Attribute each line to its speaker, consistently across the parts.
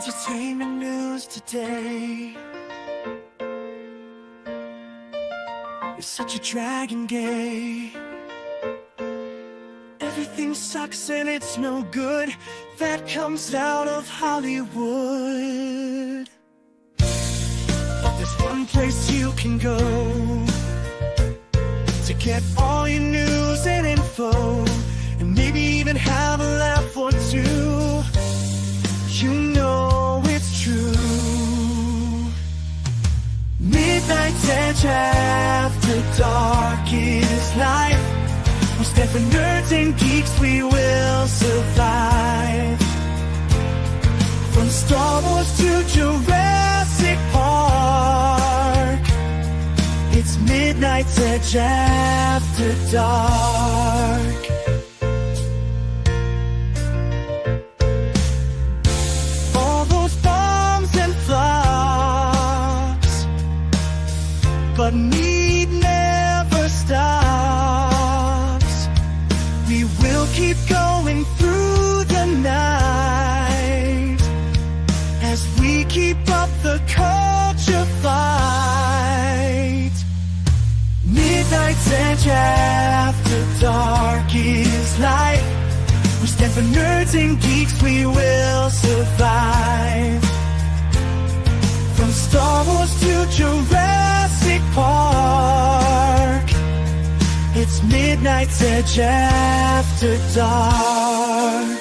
Speaker 1: Entertainment news today. You're such a dragon gay. Everything sucks and it's no good. That comes out of Hollywood. But there's one place you can go to get all your news and info, and maybe even have a laugh or two. You know it's true. Midnight's Edge after dark is life. We stand for nerds and geeks, we will survive. From Star Wars to Jurassic Park, it's Midnight's Edge after dark. All those bombs and flops, but MEAD never stops. We will keep going through the night as we keep up the culture fight. Midnight's Edge after dark is life. We stand for nerds and geeks, we will survive. From Star Wars to Jurassic Park, it's Midnight's Edge after dark.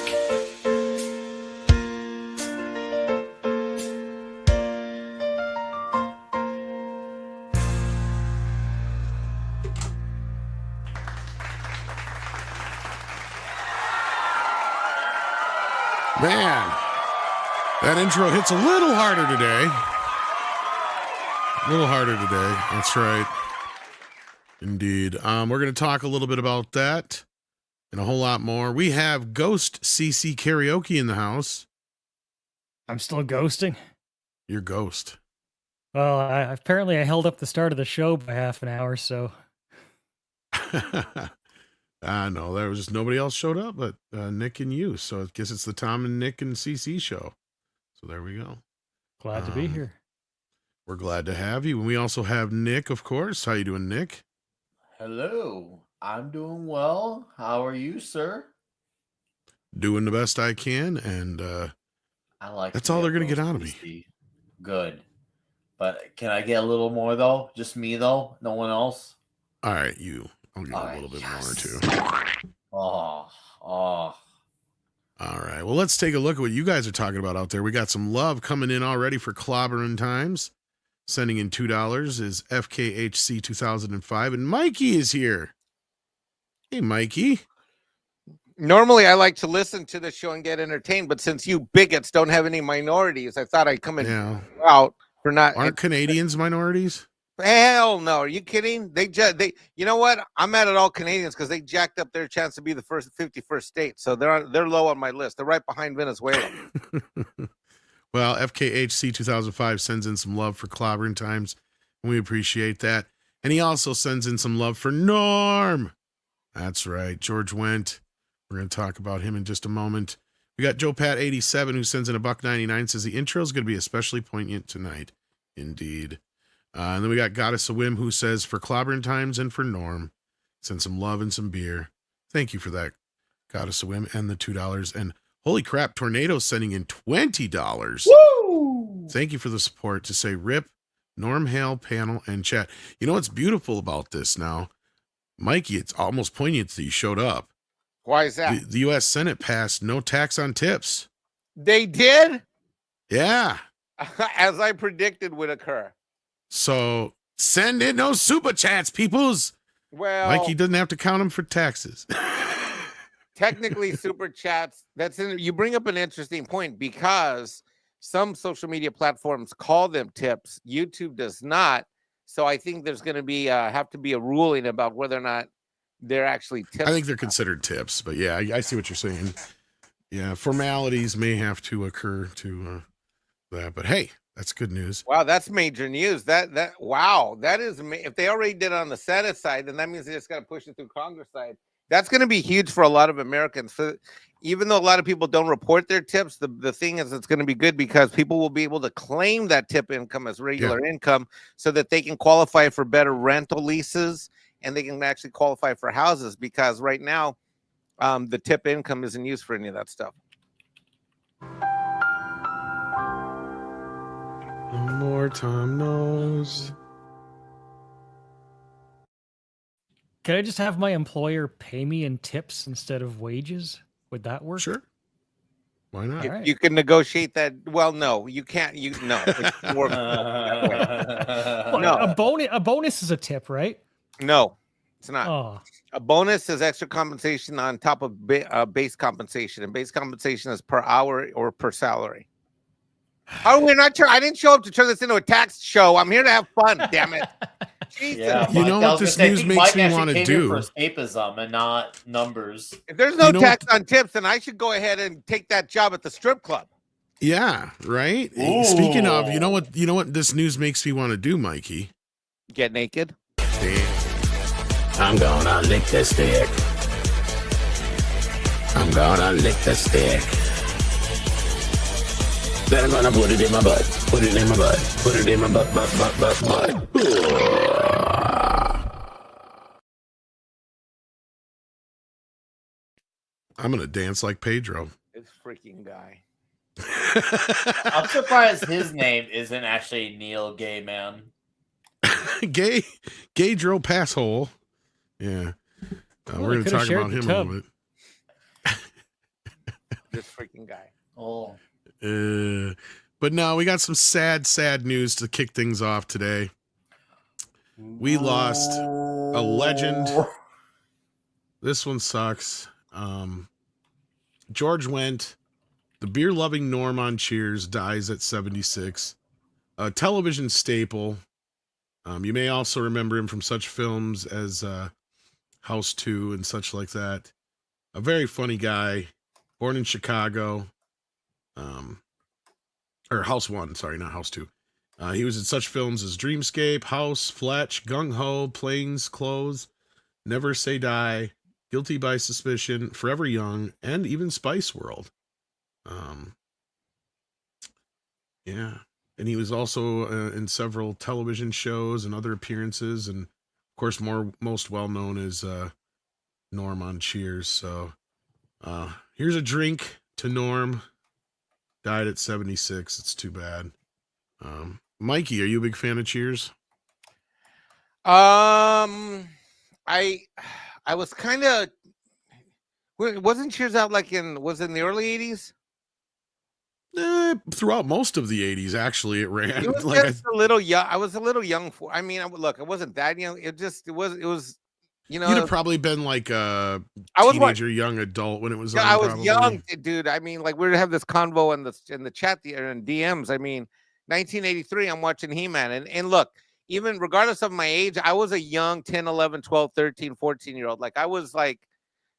Speaker 2: Man, that intro hits a little harder today. A little harder today. That's right. Indeed. We're going to talk a little bit about that and a whole lot more. We have Ghost CC Karaoke in the house.
Speaker 3: I'm still ghosting.
Speaker 2: You're Ghost.
Speaker 3: Well, apparently I held up the start of the show by half an hour, so.
Speaker 2: No, there was just nobody else showed up but Nick and you. So I guess it's the Tom and Nick and CC show. So there we go.
Speaker 3: Glad to be here.
Speaker 2: We're glad to have you. And we also have Nick, of course. How you doing, Nick?
Speaker 4: Hello. I'm doing well. How are you, sir?
Speaker 2: Doing the best I can, and
Speaker 4: I like
Speaker 2: that's all they're going to get out of me.
Speaker 4: Good. But can I get a little more, though? Just me, though? No one else?
Speaker 2: All right, you. I'll give you a little bit more, too.
Speaker 4: Oh.
Speaker 2: All right. Well, let's take a look at what you guys are talking about out there. We got some love coming in already for Clobbering Times. Sending in $2 is FKHC 2005. And Mikey is here. Hey, Mikey.
Speaker 5: Normally, I like to listen to the show and get entertained, but since you bigots don't have any minorities, I thought I'd come in out for not.
Speaker 2: Aren't Canadians minorities?
Speaker 5: Hell no! Are you kidding? They you know what? I'm mad at all Canadians because they jacked up their chance to be the 51st state, so they're low on my list. They're right behind Venezuela.
Speaker 2: Well, FKHC 2005 sends in some love for Clobbering Times, and we appreciate that. And he also sends in some love for Norm. That's right, George Wendt. We're going to talk about him in just a moment. We got Joe Pat 87 who sends in $1.99, says the intro is going to be especially poignant tonight. Indeed. And then we got Goddess of Whim who says for Clobbering Times and for Norm, send some love and some beer. Thank you for that, Goddess of Whim, and the $2. And holy crap, Tornado sending in $20.
Speaker 4: Woo!
Speaker 2: Thank you for the support to say Rip, Norm Hale, panel, and chat. You know what's beautiful about this now? Mikey, it's almost poignant that you showed up.
Speaker 5: Why is that?
Speaker 2: The U.S. Senate passed no tax on tips.
Speaker 5: They did?
Speaker 2: Yeah.
Speaker 5: As I predicted would occur.
Speaker 2: So send in those super chats, peoples.
Speaker 5: Well,
Speaker 2: Mikey doesn't have to count them for taxes.
Speaker 5: Technically, super chats. You bring up an interesting point because some social media platforms call them tips. YouTube does not. So I think there's going to be have to be a ruling about whether or not they're actually tips.
Speaker 2: I think they're considered tips, but yeah, I see what you're saying. Yeah, formalities may have to occur to that, but hey, that's good news.
Speaker 5: Wow, that's major news. Wow, that is if they already did it on the Senate side, then that means they just got to push it through Congress side. That's going to be huge for a lot of Americans. So even though a lot of people don't report their tips, the thing is it's going to be good because people will be able to claim that tip income as regular income so that they can qualify for better rental leases and they can actually qualify for houses because right now the tip income isn't used for any of that stuff.
Speaker 2: One more Tom knows.
Speaker 3: Can I just have my employer pay me in tips instead of wages? Would that work?
Speaker 2: Sure. Why not?
Speaker 3: All right.
Speaker 5: You can negotiate that. Well, no, you can't. It doesn't work that way.
Speaker 3: Well,
Speaker 5: No.
Speaker 3: a bonus is a tip, right?
Speaker 5: No, it's not.
Speaker 3: Oh,
Speaker 5: A bonus is extra compensation on top of base compensation, and base compensation is per hour or per salary. Oh, we're not sure. I didn't show up to turn this into a tax show. I'm here to have fun. Damn it. Jesus.
Speaker 4: Yeah,
Speaker 2: You know what this news makes me want to do?
Speaker 4: For escapism and not numbers.
Speaker 5: If there's no tax on tips, then I should go ahead and take that job at the strip club.
Speaker 2: Yeah, right.
Speaker 4: Ooh.
Speaker 2: Speaking of, you know what this news makes me want to do, Mikey?
Speaker 5: Get naked.
Speaker 2: Damn.
Speaker 6: I'm gonna lick the stick. I'm gonna lick the stick. Then I'm gonna put it in my butt. Put it in my butt. Put it in my butt.
Speaker 2: I'm gonna dance like Pedro.
Speaker 5: This freaking guy.
Speaker 4: I'm surprised his name isn't actually Neil Gaiman.
Speaker 2: Gay Dro Passhole. Yeah.
Speaker 3: Well,
Speaker 2: we're
Speaker 3: they
Speaker 2: gonna
Speaker 3: could've
Speaker 2: talk
Speaker 3: shared
Speaker 2: about
Speaker 3: the
Speaker 2: him a
Speaker 3: tub.
Speaker 2: little
Speaker 5: This freaking guy.
Speaker 4: Oh,
Speaker 2: bit. But no, we got some sad news to kick things off today. We lost a legend. This one sucks. George Wendt, the beer-loving Norm on Cheers, dies at 76. A television staple. You may also remember him from such films as House 2 and such like that. A very funny guy, born in Chicago. Or House 1, sorry, not House 2. He was in such films as Dreamscape, House, Fletch, Gung Ho, Planes, Clothes, Never Say Die, Guilty by Suspicion, Forever Young, and even Spice World. Yeah. And he was also in several television shows and other appearances. And, of course, most well-known is Norm on Cheers. So here's a drink to Norm. Died at 76. It's too bad. Mikey, are you a big fan of Cheers?
Speaker 5: I was kind of wasn't Cheers out like was it in the early 80s?
Speaker 2: Throughout most of the 80s, actually, it ran.
Speaker 5: It was
Speaker 2: like
Speaker 5: just a little young. I was a little young for. I mean, look, I wasn't that young. It was. You know,
Speaker 2: you'd have probably been like a teenager, young adult when it was.
Speaker 5: Yeah,
Speaker 2: on,
Speaker 5: I was
Speaker 2: probably.
Speaker 5: young, dude. I mean, like we're to have this convo in the chat and DMs. I mean, 1983. I'm watching He-Man, and look, even regardless of my age, I was a young 10, 11, 12, 13, 14-year-old. Like I was like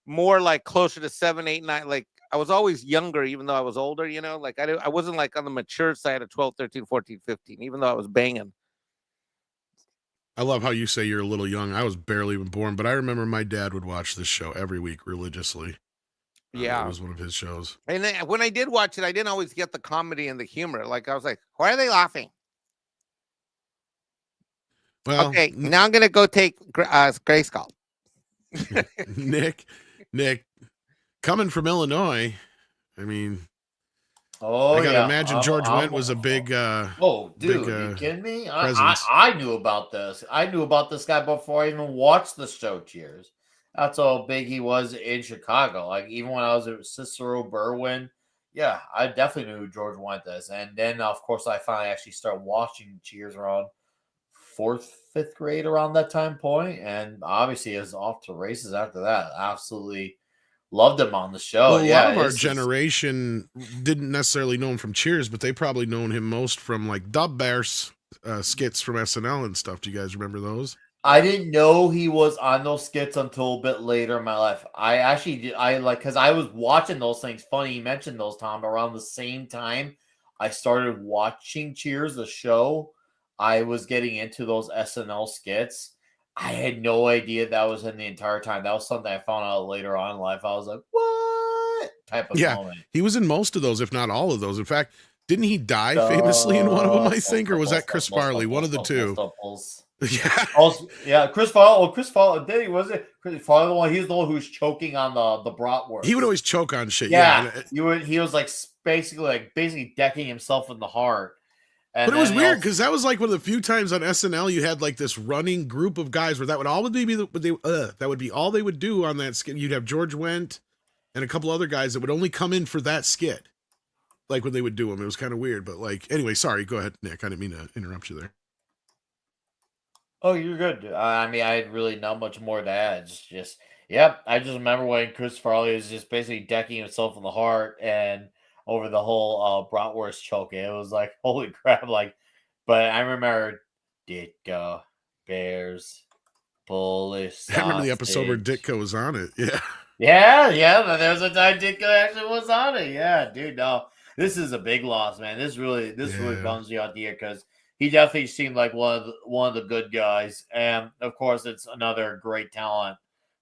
Speaker 5: more like closer to 7, 8, 9. Like I was always younger, even though I was older. You know, like I wasn't like on the mature side of 12, 13, 14, 15, even though I was banging.
Speaker 2: I love how you say you're a little young. I was barely even born, but I remember my dad would watch this show every week religiously.
Speaker 5: Yeah,
Speaker 2: it was one of his shows.
Speaker 5: And then, when I did watch it, I didn't always get the comedy and the humor. Like I was like, why are they laughing?
Speaker 2: Well,
Speaker 5: okay, now I'm gonna go take Grayskull.
Speaker 2: Nick, coming from Illinois, I mean, I gotta imagine George Wendt was a big.
Speaker 4: Dude, are you kidding me? I knew about this. I knew about this guy before I even watched the show. Cheers. That's how big he was in Chicago. Like even when I was at Cicero Berwyn, yeah, I definitely knew who George Wendt is. And then of course I finally actually started watching Cheers around 4th, 5th grade around that time point, and obviously is off to races after that. Absolutely. Loved him on the show.
Speaker 2: Well, a lot of our generation didn't necessarily know him from Cheers, but they probably known him most from like Dub Bears skits from SNL and stuff. Do you guys remember those?
Speaker 4: I didn't know he was on those skits until a bit later in my life. Because I was watching those things. Funny you mentioned those, Tom. Around the same time I started watching Cheers, the show, I was getting into those SNL skits. I had no idea that was in the entire time. That was something I found out later on in life. I was like, what type of moment?
Speaker 2: He was in most of those, if not all of those. In fact, didn't he die famously in one of them, I think? Or was that Chris Farley? One of the two. Yeah.
Speaker 4: Also, yeah, Chris Farley. Oh, Chris Farley. Did he? Was it Chris Farley? The one? He's the one who's choking on the bratwurst.
Speaker 2: He would always choke on shit.
Speaker 4: Yeah. He was like basically decking himself in the heart. And
Speaker 2: but it was weird because that was like one of the few times on SNL you had like this running group of guys where that would all be that would be all they would do on that skit. You'd have George Wendt and a couple other guys that would only come in for that skit, like when they would do them. It was kind of weird, but like anyway, sorry. Go ahead, Nick. I didn't mean to interrupt you there.
Speaker 4: Oh, you're good. I mean, I had really not much more to add. Just yep. I just remember when Chris Farley was just basically decking himself in the heart and over the whole bratwurst choking. It was like, holy crap. Like, but I remember Ditka, Bears, Polish.
Speaker 2: I remember the episode where Ditka was on it.
Speaker 4: Yeah. There was a time Ditka actually was on it. Yeah, dude. No, this is a big loss, man. This really bums me out here because he definitely seemed like one of the good guys. And of course, it's another great talent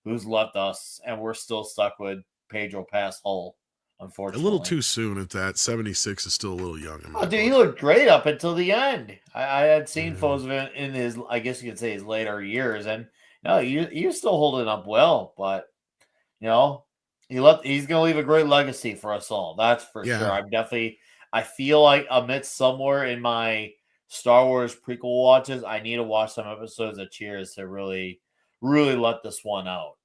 Speaker 4: who's left us, and we're still stuck with Pedro Pascal. Unfortunately,
Speaker 2: a little too soon at that. 76 is still a little young.
Speaker 4: Dude, he looked great up until the end. I had seen photos of him in his, I guess you could say, his later years, and no, he was still holding up well. But he's going to leave a great legacy for us all. That's for sure. I feel like amidst somewhere in my Star Wars prequel watches, I need to watch some episodes of Cheers to really, really let this one out.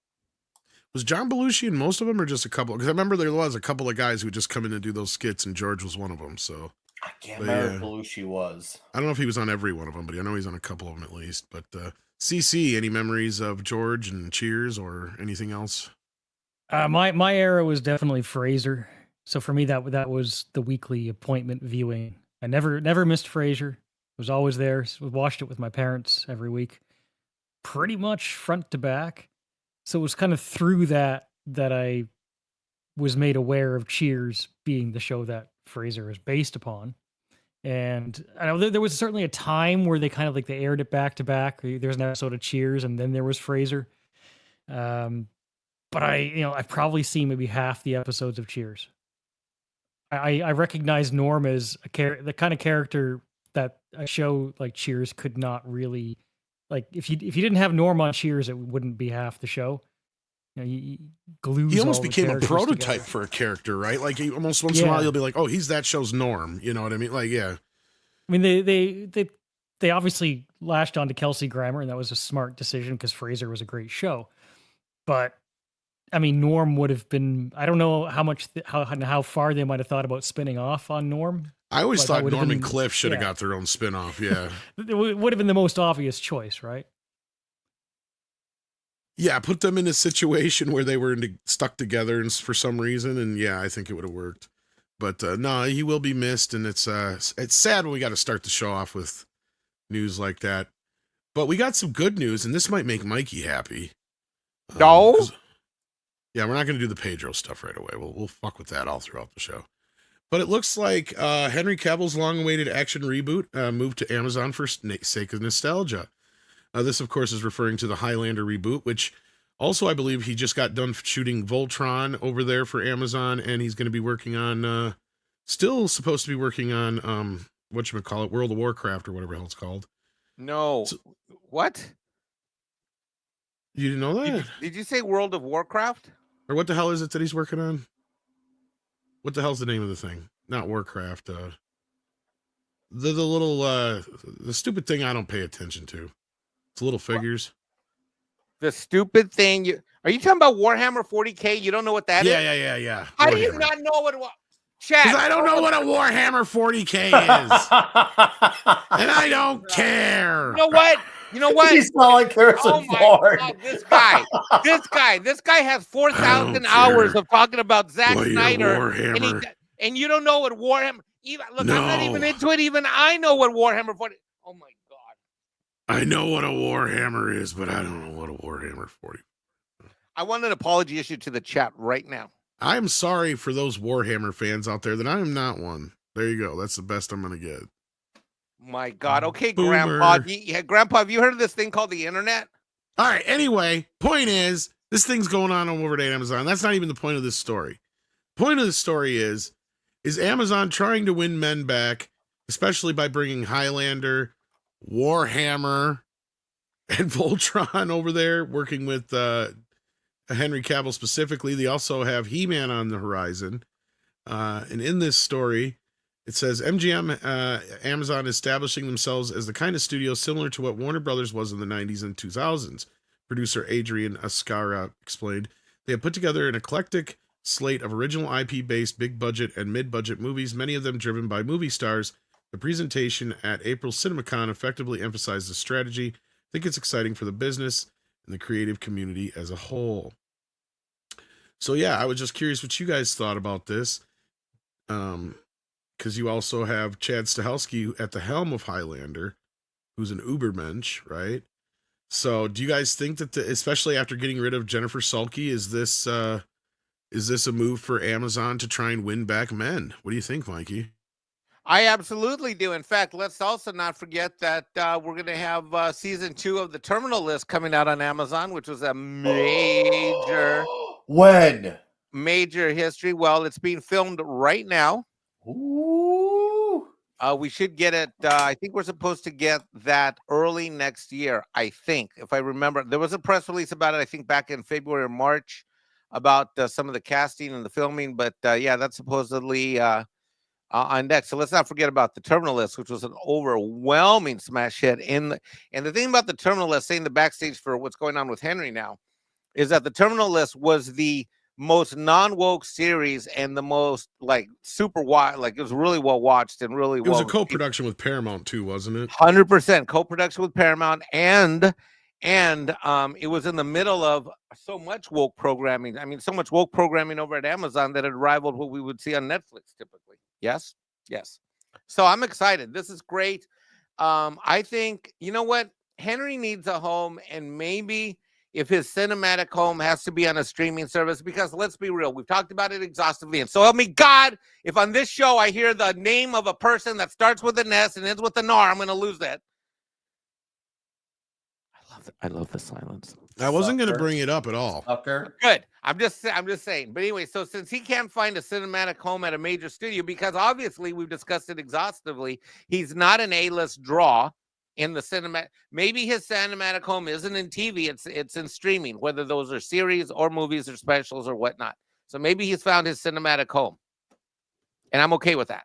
Speaker 2: Was John Belushi in most of them or just a couple? Because I remember there was a couple of guys who would just come in and do those skits, and George was one of them. So
Speaker 4: I can't remember if Belushi was.
Speaker 2: I don't know if he was on every one of them, but I know he's on a couple of them at least. But CC, any memories of George and Cheers or anything else?
Speaker 3: My era was definitely Frasier. So for me, that was the weekly appointment viewing. I never missed Frasier. Was always there. Watched it with my parents every week, pretty much front to back. So it was kind of through that I was made aware of Cheers being the show that Frasier is based upon. And I know there was certainly a time where they kind of like they aired it back to back. There's an episode of Cheers and then there was Frasier. But I've probably seen maybe half the episodes of Cheers. I recognize Norm as the kind of character that a show like Cheers could not really, like, if you didn't have Norm on Cheers, it wouldn't be half the show. He glues.
Speaker 2: He almost
Speaker 3: all
Speaker 2: became
Speaker 3: the
Speaker 2: a prototype
Speaker 3: together.
Speaker 2: for a character, right? Like he almost once in a while you'll be like, oh, he's that show's Norm. You know what I mean? Like, yeah.
Speaker 3: I mean, they obviously lashed on to Kelsey Grammer, and that was a smart decision because Frasier was a great show. But I mean, Norm would have been. I don't know how far they might have thought about spinning off on Norm.
Speaker 2: I always thought Norm and Cliff should have got their own spinoff. Yeah,
Speaker 3: it would have been the most obvious choice, right?
Speaker 2: Yeah, put them in a situation where they were stuck together and for some reason, and yeah, I think it would have worked. But no, he will be missed, and it's sad when we got to start the show off with news like that. But we got some good news, and this might make Mikey happy.
Speaker 5: No.
Speaker 2: Yeah, we're not going to do the Pedro stuff right away. We'll fuck with that all throughout the show. But it looks like Henry Cavill's long-awaited action reboot moved to Amazon for sake of nostalgia. This, of course, is referring to the Highlander reboot, which also I believe he just got done shooting Voltron over there for Amazon, and he's going to be working on, still supposed to be working on, whatchamacallit, World of Warcraft or whatever the hell it's called.
Speaker 5: No. What?
Speaker 2: You didn't know that?
Speaker 5: Did you say World of Warcraft?
Speaker 2: Or what the hell is it that he's working on? What the hell's the name of the thing? Not Warcraft. The little, the stupid thing I don't pay attention to. It's little figures.
Speaker 5: The stupid thing. Are you talking about Warhammer 40K? You don't know what that is?
Speaker 2: Yeah.
Speaker 5: How do you not know what? Chat.
Speaker 2: Because I don't know what a Warhammer 40K is. And I don't care.
Speaker 5: You know what?
Speaker 4: He's not like Harrison Ford.
Speaker 5: God, this guy has 4,000 hours of talking about Zack Snyder. And you don't know what Warhammer. I'm not even into it. Even I know what Warhammer 40. Oh my God.
Speaker 2: I know what a Warhammer is, but I don't know what a Warhammer 40.
Speaker 5: I want an apology issue to the chat right now.
Speaker 2: I'm sorry for those Warhammer fans out there that I am not one. There you go. That's the best I'm going to get.
Speaker 5: My God. Okay,
Speaker 2: Boomer.
Speaker 5: Grandpa. Grandpa, have you heard of this thing called the internet?
Speaker 2: All right. Anyway, point is, this thing's going on over at Amazon. That's not even the point of this story. Point of the story is Amazon trying to win men back, especially by bringing Highlander, Warhammer, and Voltron over there, working with Henry Cavill specifically. They also have He-Man on the horizon. And in this story, it says Amazon establishing themselves as the kind of studio similar to what Warner Brothers was in the 90s and 2000s. Producer Adrian Ascara explained, they have put together an eclectic slate of original IP-based big-budget and mid-budget movies, many of them driven by movie stars. The presentation at April CinemaCon effectively emphasized the strategy. I think it's exciting for the business and the creative community as a whole. So yeah, I was just curious what you guys thought about this. Because you also have Chad Stahelski at the helm of Highlander, who's an Ubermensch, right? So do you guys think that, especially after getting rid of Jennifer Sulky, is this a move for Amazon to try and win back men? What do you think, Mikey?
Speaker 5: I absolutely do. In fact, let's also not forget that we're going to have season 2 of The Terminal List coming out on Amazon, which was a major history. Well, it's being filmed right now.
Speaker 4: Ooh.
Speaker 5: We should get it. I think we're supposed to get that early next year. I think, if I remember, there was a press release about it, I think back in February or March, about some of the casting and the filming. But yeah, that's supposedly on deck. So let's not forget about The Terminal List, which was an overwhelming smash hit. And the thing about The Terminal List, saying the backstage for what's going on with Henry now, is that The Terminal List was the most non-woke series and the most like super wide, like it was really well watched and really
Speaker 2: it was a co-production with Paramount too, wasn't it?
Speaker 5: 100% co-production with Paramount, and it was in the middle of so much woke programming. I mean, so much woke programming over at Amazon that it rivaled what we would see on Netflix typically. Yes. So I'm excited. This is great. I think, you know what, Henry needs a home, and maybe if his cinematic home has to be on a streaming service, because let's be real, we've talked about it exhaustively. And so help me God, if on this show I hear the name of a person that starts with an S and ends with an R, I'm going to lose that. I love the silence.
Speaker 2: I wasn't going to bring it up at all.
Speaker 5: Good. I'm just saying. But anyway, so since he can't find a cinematic home at a major studio, because obviously we've discussed it exhaustively, he's not an A-list draw in the cinematic. Maybe his cinematic home isn't in TV, it's in streaming, whether those are series or movies or specials or whatnot. So maybe he's found his cinematic home, and I'm okay with that.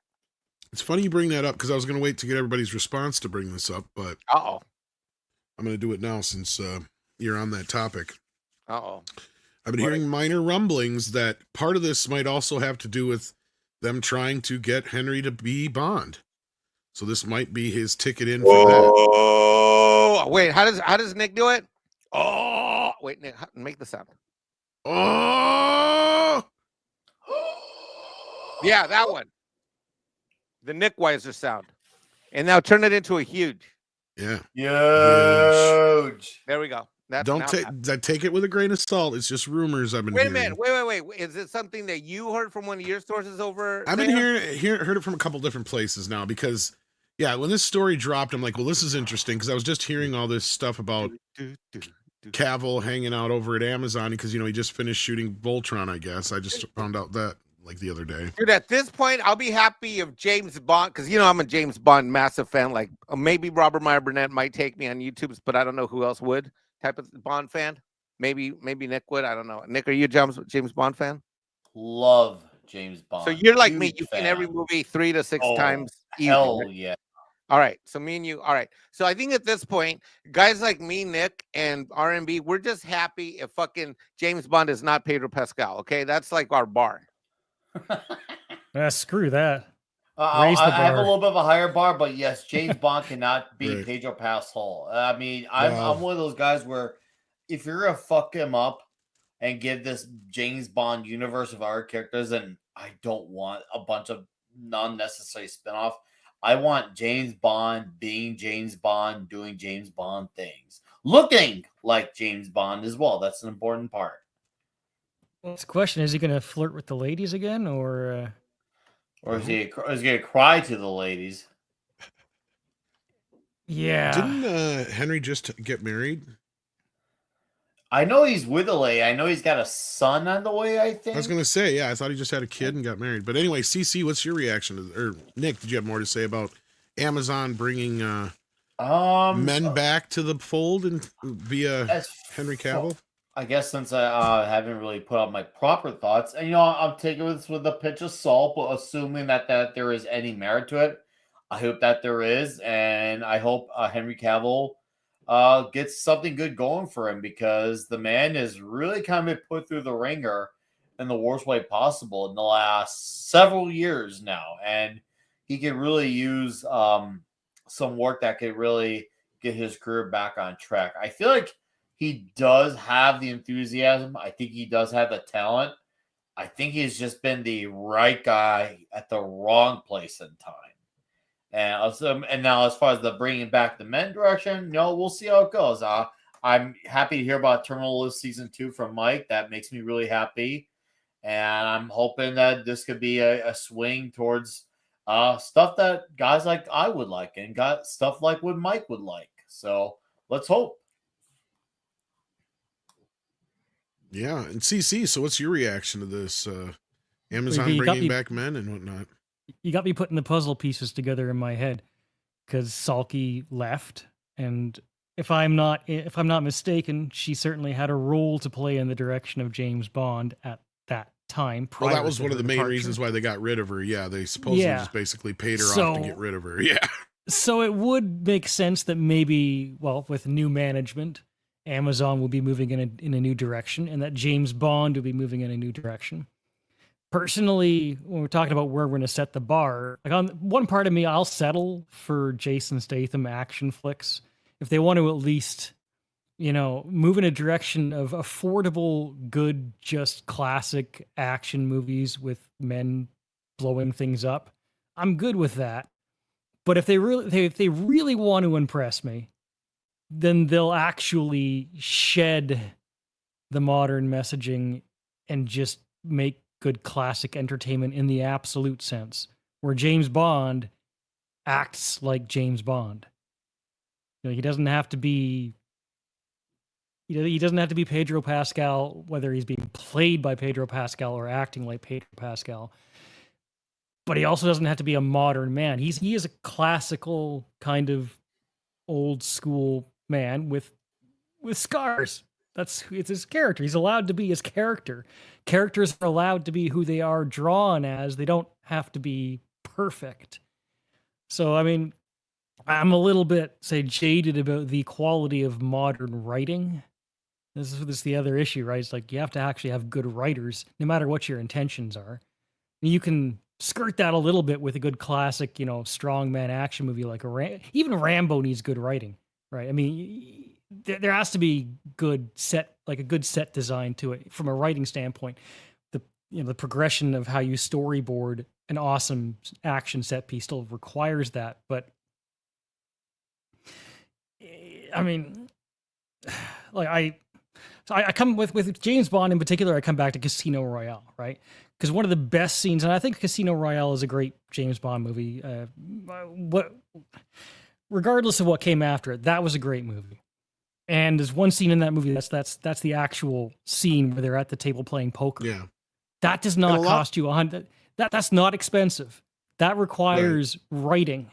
Speaker 2: It's funny you bring that up, because I was going to wait to get everybody's response to bring this up, but I'm going to do it now since you're on that topic. I've been hearing minor rumblings that part of this might also have to do with them trying to get Henry to be Bond. So this might be his ticket in for that.
Speaker 5: Oh, wait, how does Nick do it? Oh, wait, Nick, make the sound.
Speaker 2: Oh,
Speaker 5: yeah, that one. The Nick Weiser sound. And now turn it into a huge.
Speaker 2: Yeah.
Speaker 4: Huge.
Speaker 5: There we go.
Speaker 2: Take it with a grain of salt. It's just rumors I've been hearing.
Speaker 5: Wait a minute. Wait. Is it something that you heard from one of your sources over
Speaker 2: I've been heard it from a couple different places now, because yeah, when this story dropped, I'm like, well, this is interesting, because I was just hearing all this stuff about Cavill hanging out over at Amazon because, he just finished shooting Voltron, I guess. I just found out that like the other day.
Speaker 5: Dude, at this point, I'll be happy if James Bond, because I'm a James Bond massive fan. Like maybe Robert Meyer Burnett might take me on YouTube, but I don't know who else would. Type of Bond fan. Maybe Nick would. I don't know. Nick, are you a James Bond fan?
Speaker 4: Love James Bond.
Speaker 5: So you're like me. You've seen every movie 3 to 6 times.
Speaker 4: Hell yeah.
Speaker 5: All right. So me and you. All right. So I think at this point, guys like me, Nick, and R&B, we're just happy if fucking James Bond is not Pedro Pascal. Okay. That's like our bar.
Speaker 3: Screw that.
Speaker 4: I have a little bit of a higher bar, but yes, James Bond cannot beat Pedro Pascal. I mean, I'm one of those guys where if you're gonna fuck him up and give this James Bond universe of our characters, and I don't want a bunch of non-necessary spinoff. I want James Bond being James Bond, doing James Bond things, looking like James Bond as well. That's an important part.
Speaker 3: Well, the question is he going to flirt with the ladies again, or
Speaker 4: is he going to cry to the ladies?
Speaker 3: Yeah.
Speaker 2: Didn't Henry just get married?
Speaker 4: I know he's with a lady. I know he's got a son on the way, I think.
Speaker 2: I was going to say, yeah, I thought he just had a kid and got married. But anyway, CC, what's your reaction to, or Nick, did you have more to say about Amazon bringing men back to the fold and via Henry Cavill?
Speaker 4: I guess since I haven't really put out my proper thoughts, and I'm taking this with a pinch of salt, but assuming that there is any merit to it, I hope that there is, and I hope Henry Cavill gets something good going for him, because the man is really kind of been put through the ringer in the worst way possible in the last several years now, and he could really use some work that could really get his career back on track. I feel like he does have the enthusiasm. I think he does have the talent. I think he's just been the right guy at the wrong place and time. And also, and now as far as the bringing back the men direction, we'll see how it goes. I'm happy to hear about Terminal List Season 2 from Mike. That makes me really happy. And I'm hoping that this could be a swing towards stuff that guys like I would like, and got stuff like what Mike would like. So let's hope.
Speaker 2: Yeah, and CC, so what's your reaction to this? Amazon bringing back men and whatnot?
Speaker 3: You got me putting the puzzle pieces together in my head, because Salky left, and if I'm not mistaken, she certainly had a role to play in the direction of James Bond at that time.
Speaker 2: Well, that was one of the main reasons why they got rid of her. Yeah, they supposedly just basically paid her off to get rid of her. Yeah.
Speaker 3: So it would make sense that maybe, with new management, Amazon will be moving in a new direction, and that James Bond will be moving in a new direction. Personally, when we're talking about where we're going to set the bar, like on one part of me, I'll settle for Jason Statham action flicks if they want to at least, move in a direction of affordable, good, just classic action movies with men blowing things up. I'm good with that. But if they really want to impress me, then they'll actually shed the modern messaging and just make good classic entertainment in the absolute sense, where James Bond acts like James Bond. He doesn't have to be Pedro Pascal, whether he's being played by Pedro Pascal or acting like Pedro Pascal. But he also doesn't have to be a modern man. He is a classical kind of old school man with scars. It's his character. He's allowed to be his character. Characters are allowed to be who they are drawn as. They don't have to be perfect. So, I mean, I'm a little bit, jaded about the quality of modern writing. This is the other issue, right? It's like you have to actually have good writers, no matter what your intentions are. You can skirt that a little bit with a good classic, strongman action movie like even Rambo needs good writing, right? I mean, there has to be a good set design to it from a writing standpoint. The progression of how you storyboard an awesome action set piece still requires that. But I mean, I come with James Bond in particular, I come back to Casino Royale, right? Because one of the best scenes, and I think Casino Royale is a great James Bond movie. Regardless of what came after it, that was a great movie. And there's one scene in that movie that's the actual scene where they're at the table playing poker.
Speaker 2: Yeah,
Speaker 3: that does not cost you $100. That's not expensive. That requires writing.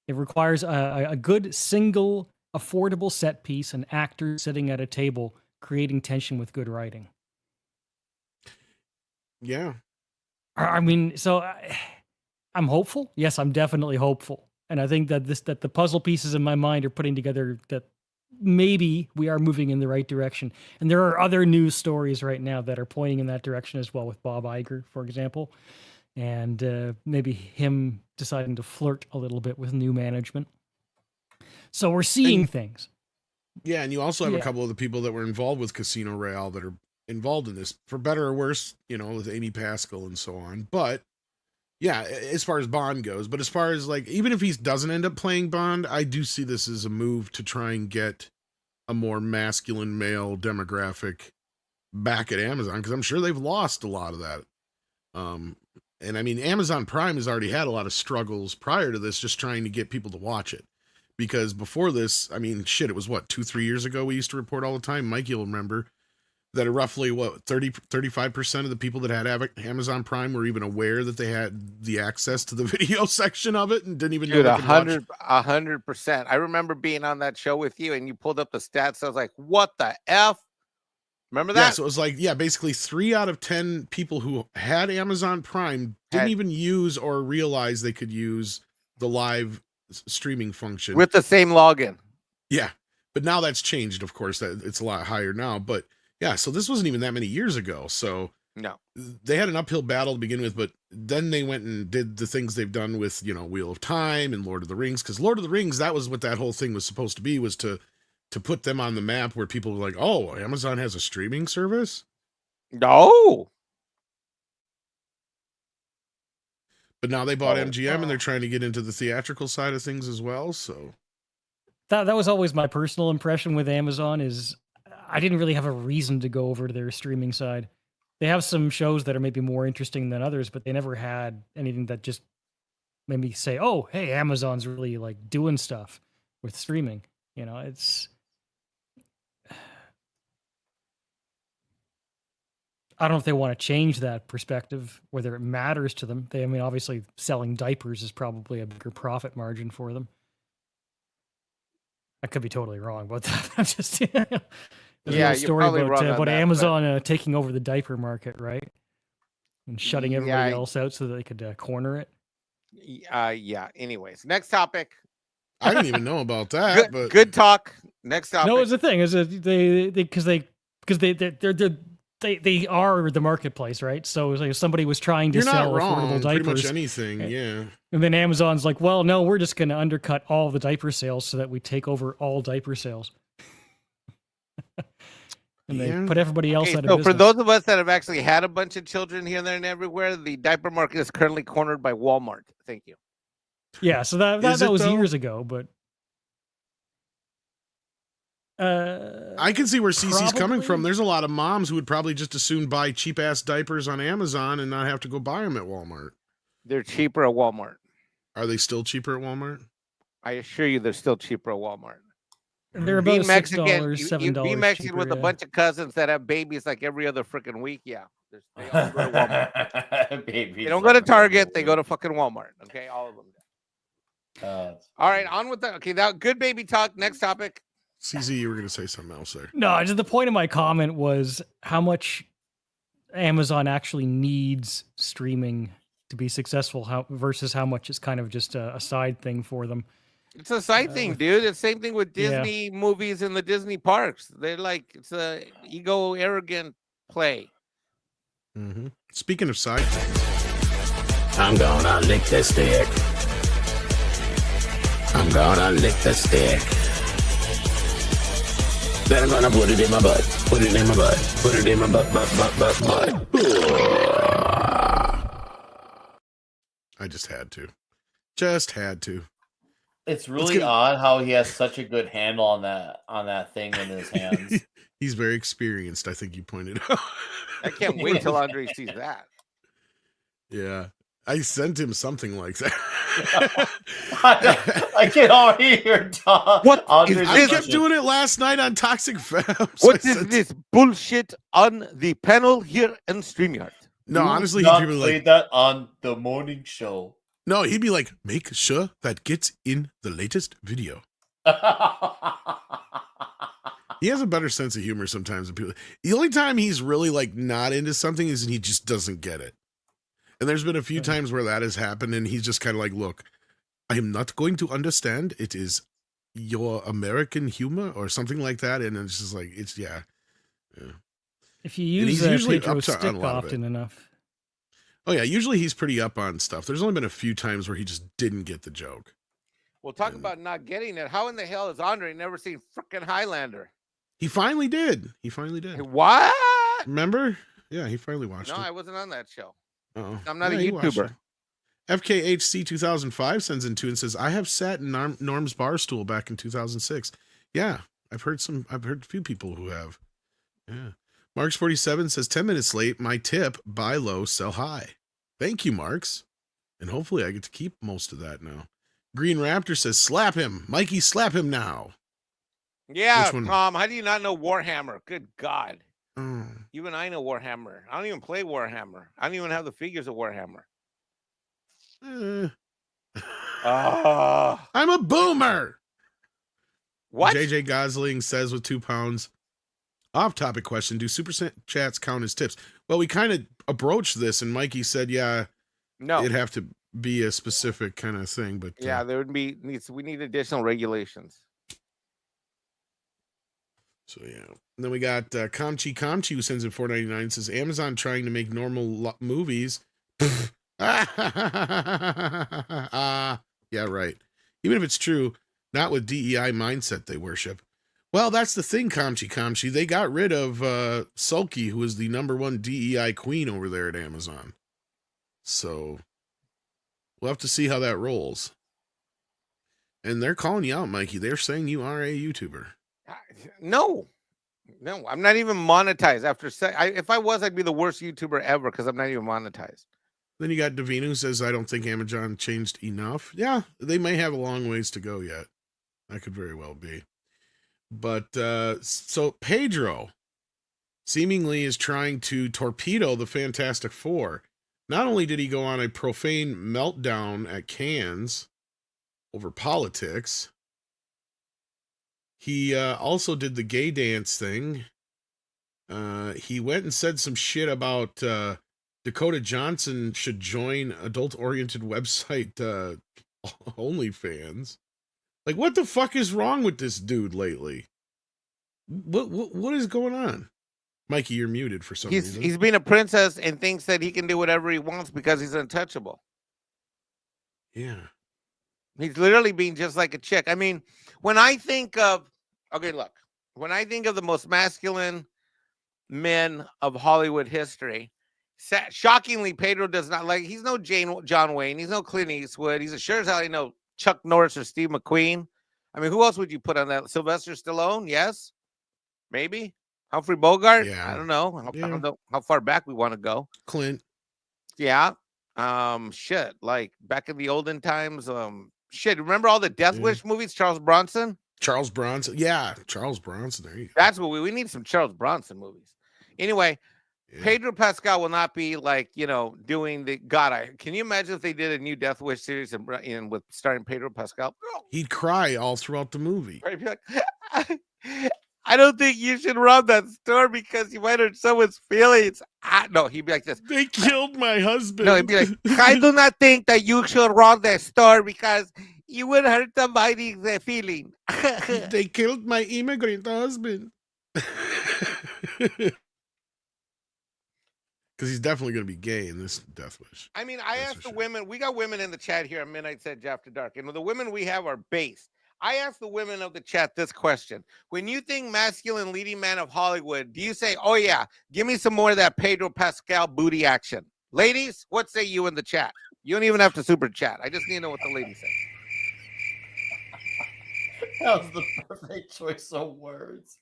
Speaker 3: It requires a good single affordable set piece, an actor sitting at a table creating tension with good writing.
Speaker 2: Yeah.
Speaker 3: I mean, so I'm hopeful. Yes, I'm definitely hopeful. And I think that the puzzle pieces in my mind are putting together that maybe we are moving in the right direction. And there are other news stories right now that are pointing in that direction as well, with Bob Iger, for example. And maybe him deciding to flirt a little bit with new management. So we're seeing things.
Speaker 2: Yeah, and you also have a couple of the people that were involved with Casino Royale that are involved in this, for better or worse, with Amy Pascal and so on. But yeah, as far as Bond goes, but as far as even if he doesn't end up playing Bond, I do see this as a move to try and get a more masculine male demographic back at Amazon, because I'm sure they've lost a lot of that. And I mean, Amazon Prime has already had a lot of struggles prior to this, just trying to get people to watch it. Because before this, I mean, it was 2-3 years ago we used to report all the time. Mike, you'll remember, that are roughly what 35% of the people that had Amazon Prime were even aware that they had the access to the video section of it and didn't even know they could watch.
Speaker 5: 100%. I remember being on that show with you and you pulled up the stats. I was like, what the F? Remember that?
Speaker 2: Yeah, so it was like, basically 3 out of 10 people who had Amazon Prime didn't even use or realize they could use the live streaming function
Speaker 5: with the same login.
Speaker 2: Yeah, but now that's changed, of course. That it's a lot higher now, but yeah, so this wasn't even that many years ago. So
Speaker 5: no,
Speaker 2: they had an uphill battle to begin with, but then they went and did the things they've done with, Wheel of Time and Lord of the Rings, because Lord of the Rings, that was what that whole thing was supposed to be, was to put them on the map where people were like, oh, Amazon has a streaming service?
Speaker 5: No.
Speaker 2: But now they bought MGM and they're trying to get into the theatrical side of things as well, so...
Speaker 3: That was always my personal impression with Amazon, is I didn't really have a reason to go over to their streaming side. They have some shows that are maybe more interesting than others, but they never had anything that just made me say, oh, hey, Amazon's really like doing stuff with streaming. It's... I don't know if they want to change that perspective, whether it matters to them. Obviously selling diapers is probably a bigger profit margin for them. I could be totally wrong about that. I'm just there's a story about Amazon taking over the diaper market, right? And shutting everybody else out so that they could corner it.
Speaker 5: Yeah. Anyways, next topic.
Speaker 2: I didn't even know about that. But
Speaker 5: good talk. Next topic.
Speaker 3: No, it's the thing is that they are the marketplace, right? So if somebody was trying to sell affordable diapers,
Speaker 2: pretty much anything, yeah.
Speaker 3: And then Amazon's like, well, no, we're just going to undercut all the diaper sales so that we take over all diaper sales. And they put everybody else out of business.
Speaker 5: For those of us that have actually had a bunch of children here, there, and everywhere, the diaper market is currently cornered by Walmart. Thank you.
Speaker 3: Yeah, so that was years ago, but
Speaker 2: I can see where CC's coming from. There's a lot of moms who would probably just as soon buy cheap ass diapers on Amazon and not have to go buy them at Walmart.
Speaker 5: They're cheaper at Walmart.
Speaker 2: Are they still cheaper at Walmart?
Speaker 5: I assure you, they're still cheaper at Walmart.
Speaker 3: They're about $6, $7.
Speaker 5: Be Mexican with a bunch of cousins that have babies like every other freaking week. Yeah, they all go to Walmart. They don't go to Target. They go to fucking Walmart. Okay, all of them. All right, on with that. Okay, now good baby talk. Next topic.
Speaker 2: CZ, you were going to say something else there.
Speaker 3: No, just the point of my comment was how much Amazon actually needs streaming to be successful versus how much it's kind of just a side thing for them.
Speaker 5: It's a side thing, dude. It's the same thing with Disney movies and the Disney parks. They're like, it's a ego arrogant play.
Speaker 2: Mm-hmm. Speaking of side things,
Speaker 6: I'm gonna lick the stick. I'm gonna lick the stick. Then I'm gonna put it in my butt. Put it in my butt. Put it in my butt.
Speaker 2: I just had to. Just had to.
Speaker 4: It's really odd how he has such a good handle on that thing in his hands.
Speaker 2: He's very experienced, I think you pointed out.
Speaker 5: I can't wait till Andre sees that.
Speaker 2: Yeah. I sent him something like that.
Speaker 4: I can already hear Tom.
Speaker 2: I kept doing it last night on Toxic Femmes.
Speaker 5: What is this bullshit on the panel here in StreamYard?
Speaker 2: No, honestly,
Speaker 4: he'd be like that on the morning show.
Speaker 2: No, he'd be like, make sure that gets in the latest video. He has a better sense of humor sometimes than people. The only time he's really like not into something is he just doesn't get it. And there's been a few times where that has happened, and he's just kind of like, look, I am not going to understand. It is your American humor or something like that. And it's just like, yeah.
Speaker 3: If you use Pedro stick often enough.
Speaker 2: Oh, yeah. Usually he's pretty up on stuff. There's only been a few times where he just didn't get the joke.
Speaker 5: Well, talk about not getting it. How in the hell has Andre never seen frickin' Highlander?
Speaker 2: He finally did.
Speaker 5: What?
Speaker 2: Remember? Yeah, he finally watched it.
Speaker 5: No, I wasn't on that show.
Speaker 2: Uh-oh.
Speaker 5: I'm not a YouTuber.
Speaker 2: FKHC 2005 sends in 2 and says, I have sat in Norm's bar stool back in 2006. Yeah, I've heard a few people who have. Yeah. Marks 47 says 10 minutes late. My tip, buy low, sell high. Thank you, Marks. And hopefully I get to keep most of that now. Green Raptor says, slap him. Mikey, slap him now.
Speaker 5: Yeah, Tom, how do you not know Warhammer? Good God.
Speaker 2: Oh.
Speaker 5: Even I know Warhammer. I don't even play Warhammer. I don't even have the figures of Warhammer.
Speaker 2: I'm a boomer.
Speaker 5: What?
Speaker 2: JJ Gosling says with 2 pounds. Off-topic question: do super chats count as tips? Well, we kind of approached this, and Mikey said, "Yeah,
Speaker 5: no,
Speaker 2: it'd have to be a specific kind of thing." But
Speaker 5: yeah, there would be we need additional regulations.
Speaker 2: So yeah, and then we got Kamchi who sends in $4.99, says Amazon trying to make normal movies. Yeah, right. Even if it's true, not with DEI mindset they worship. Well, that's the thing, Kamchi. They got rid of Sulky, who is the #1 DEI queen over there at Amazon. So we'll have to see how that rolls. And they're calling you out, Mikey. They're saying you are a YouTuber.
Speaker 5: No, I'm not even monetized. If I was, I'd be the worst YouTuber ever because I'm not even monetized.
Speaker 2: Then you got Davina who says, I don't think Amazon changed enough. Yeah, they may have a long ways to go yet. That could very well be. But so Pedro seemingly is trying to torpedo the Fantastic Four. Not only did he go on a profane meltdown at Cannes over politics, he also did the gay dance thing. He went and said some shit about Dakota Johnson should join adult-oriented website OnlyFans. Like, what the fuck is wrong with this dude lately? What is going on? Mikey, you're muted for some reason.
Speaker 5: He's being a princess and thinks that he can do whatever he wants because he's untouchable.
Speaker 2: Yeah.
Speaker 5: He's literally being just like a chick. I mean, when I think of the most masculine men of Hollywood history, shockingly, Pedro does not like. He's no John Wayne. He's no Clint Eastwood. He's a sure as hell no Chuck Norris or Steve McQueen. I mean, who else would you put on that? Sylvester Stallone? Yes, maybe Humphrey Bogart.
Speaker 2: Yeah.
Speaker 5: I don't know. I don't know how far back we want to go.
Speaker 2: Clint.
Speaker 5: Yeah. Shit. Like back in the olden times. Shit. Remember all the Death Wish movies? Charles Bronson.
Speaker 2: Yeah, Charles Bronson. There you go.
Speaker 5: That's what we need. Some Charles Bronson movies. Anyway. Yeah. Pedro Pascal will not be like, doing the can you imagine if they did a new Death Wish series and with starring Pedro Pascal?
Speaker 2: He'd cry all throughout the movie.
Speaker 5: Right? He'd be like, I don't think you should rob that store because you might hurt someone's feelings. No, he'd be like this.
Speaker 2: They killed my husband.
Speaker 5: No, he'd be like, I do not think that you should rob that store because you would hurt somebody's feeling.
Speaker 2: They killed my immigrant husband. Because he's definitely going to be gay in this Death Wish.
Speaker 5: I mean, I asked the women. We got women in the chat here on Midnight Edge After Dark. And the women we have are based. I asked the women of the chat this question. When you think masculine leading man of Hollywood, do you say, oh, yeah, give me some more of that Pedro Pascal booty action? Ladies, what say you in the chat? You don't even have to super chat. I just need to know what the ladies say.
Speaker 4: That was the perfect choice of words.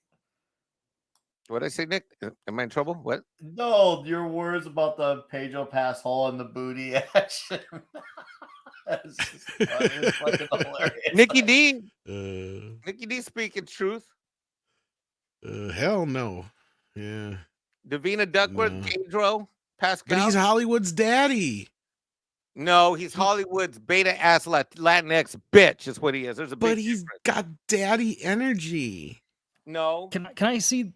Speaker 5: What did I say, Nick? Am I in trouble? What?
Speaker 4: No, your words about the Pedro Pass hole and the booty action. That's just funny. It's fucking hilarious.
Speaker 5: Nikki D. Nikki D speaking truth.
Speaker 2: Hell no. Yeah.
Speaker 5: Davina Duckworth, no. Pedro Pascal.
Speaker 2: But he's Hollywood's daddy.
Speaker 5: No, he's Hollywood's beta ass Latinx bitch is what he is. There's a big
Speaker 2: But he's got daddy energy.
Speaker 5: No.
Speaker 3: Can I see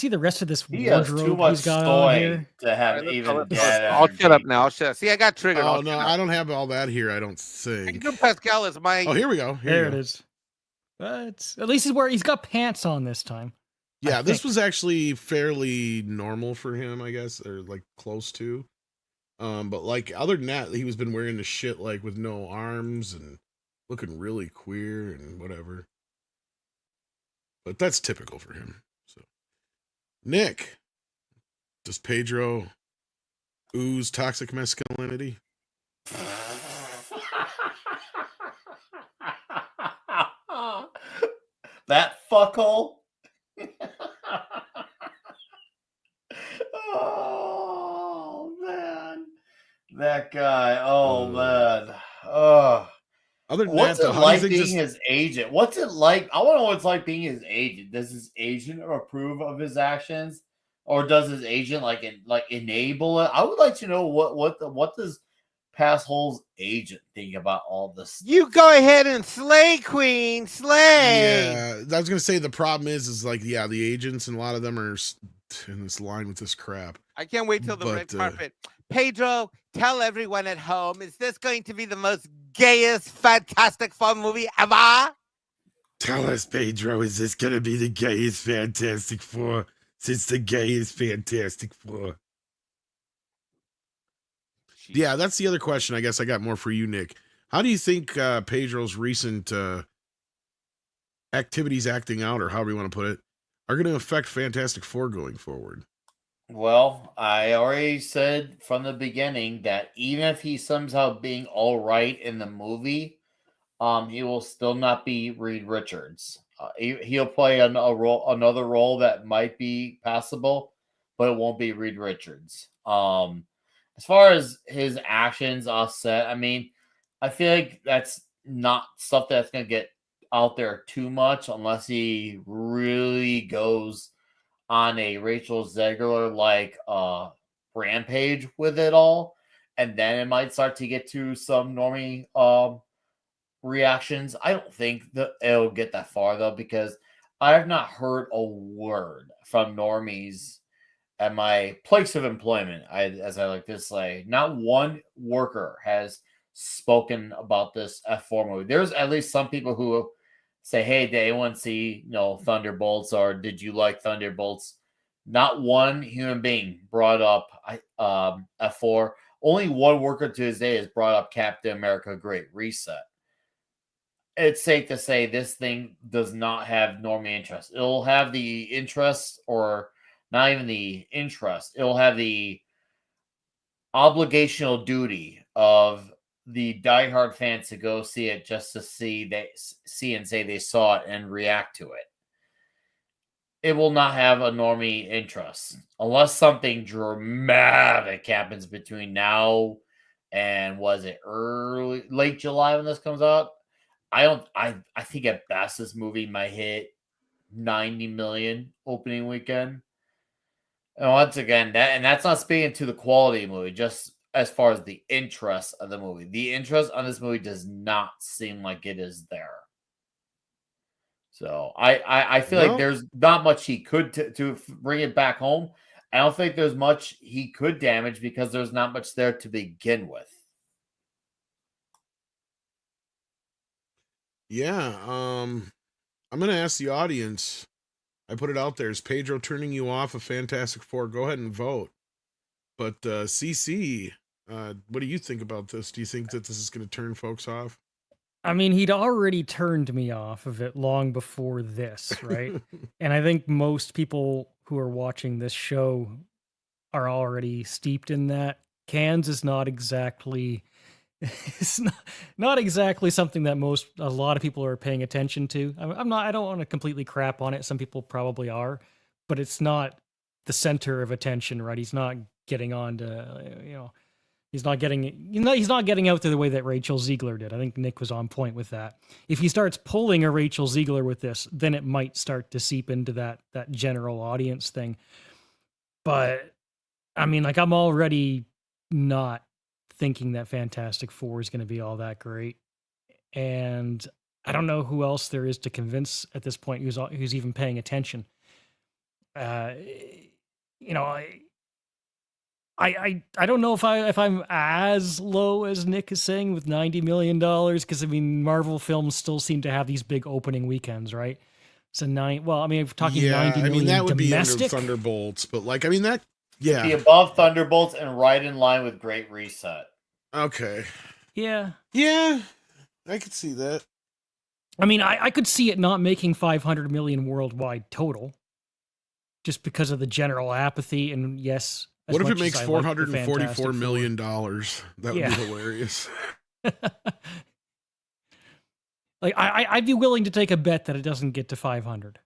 Speaker 3: the rest of this
Speaker 4: he wardrobe has too much
Speaker 3: he's got on here?
Speaker 4: To have even dad
Speaker 5: I'll shut up now. I'll shut up. See, I got triggered.
Speaker 2: Oh, no, I don't have all that here, I don't think.
Speaker 5: Pedro Pascal is my...
Speaker 2: Oh, here we go.
Speaker 3: There it is. But at least he's got pants on this time.
Speaker 2: Yeah, this was actually fairly normal for him, I guess, or like close to. But like other than that, he was been wearing the shit like with no arms and looking really queer and whatever. But that's typical for him. So, Nick, does Pedro ooze toxic masculinity?
Speaker 4: That fuckhole. Oh man, that guy. Oh man. Oh.
Speaker 2: Other than
Speaker 4: what's
Speaker 2: that,
Speaker 4: it like being his agent? What's it like? I want to know what it's like being his agent. Does his agent approve of his actions? or does his agent like enable it? I would like to know what does Passhole's agent think about all this.
Speaker 5: You go ahead and slay, Queen, slay.
Speaker 2: Yeah, I was gonna say the problem is like the agents and a lot of them are in this line with this crap.
Speaker 5: I can't wait till the red carpet. Pedro, tell everyone at home, is this going to be the most gayest Fantastic Four movie ever?
Speaker 6: Tell us, Pedro, is this gonna be the gayest Fantastic Four since the gayest Fantastic Four?
Speaker 2: Yeah, that's the other question. I guess I got more for you, Nick. How do you think Pedro's recent activities acting out, or however you want to put it, are going to affect Fantastic Four going forward?
Speaker 4: Well, I already said from the beginning that even if he's somehow being all right in the movie, he will still not be Reed Richards. He'll play another role that might be passable, but it won't be Reed Richards. As far as his actions offset, I mean, I feel like that's not stuff that's going to get out there too much unless he really goes on a Rachel Zegler like rampage with it all, and then it might start to get to some normie reactions. I don't think that it'll get that far though, because I have not heard a word from normies at my place of employment, as I like to say. Not one worker has spoken about this F4 movie. There's at least some people who say, hey, did anyone see Thunderbolts, or did you like Thunderbolts? Not one human being brought up F4. Only one worker to this day has brought up Captain America Great Reset. It's safe to say this thing does not have normie interest. It'll have the interest, or not even the interest. It'll have the obligational duty of the diehard fans to go see it just to see and say they saw it and react to it. It will not have a normie interest unless something dramatic happens between now and late July when this comes out. I think at best this movie might hit 90 million opening weekend. And once again, that's not speaking to the quality of the movie, just as far as the interest of the movie. The interest on this movie does not seem like it is there. So I feel like there's not much he could to bring it back home. I don't think there's much he could damage because there's not much there to begin with.
Speaker 2: Yeah, I'm going to ask the audience. I put it out there. Is Pedro turning you off of Fantastic Four? Go ahead and vote. But CC, what do you think about this? Do you think that this is going to turn folks off?
Speaker 3: I mean, he'd already turned me off of it long before this, right? And I think most people who are watching this show are already steeped in that. Cans is not exactly... It's not exactly something that a lot of people are paying attention to. I don't want to completely crap on it. Some people probably are, but it's not the center of attention, right? He's not getting on to, he's not getting out there the way that Rachel Zegler did. I think Nick was on point with that. If he starts pulling a Rachel Zegler with this, then it might start to seep into that general audience thing. But I mean, like, I'm already not thinking that Fantastic Four is going to be all that great, and I don't know who else there is to convince at this point who's even paying attention. I don't know if I'm as low as Nick is saying with $90 million, because I mean, Marvel films still seem to have these big opening weekends, right? So we're talking 90 million
Speaker 2: that would
Speaker 3: domestic.
Speaker 2: Be under Thunderbolts, but like, I mean, that
Speaker 4: be above Thunderbolts and right in line with Great Reset.
Speaker 2: Okay.
Speaker 3: Yeah,
Speaker 2: I could see that.
Speaker 3: I mean, I could see it not making 500 million worldwide total, just because of the general apathy. And yes,
Speaker 2: what if it makes $444 million? That would be hilarious.
Speaker 3: Like, I'd be willing to take a bet that it doesn't get to 500.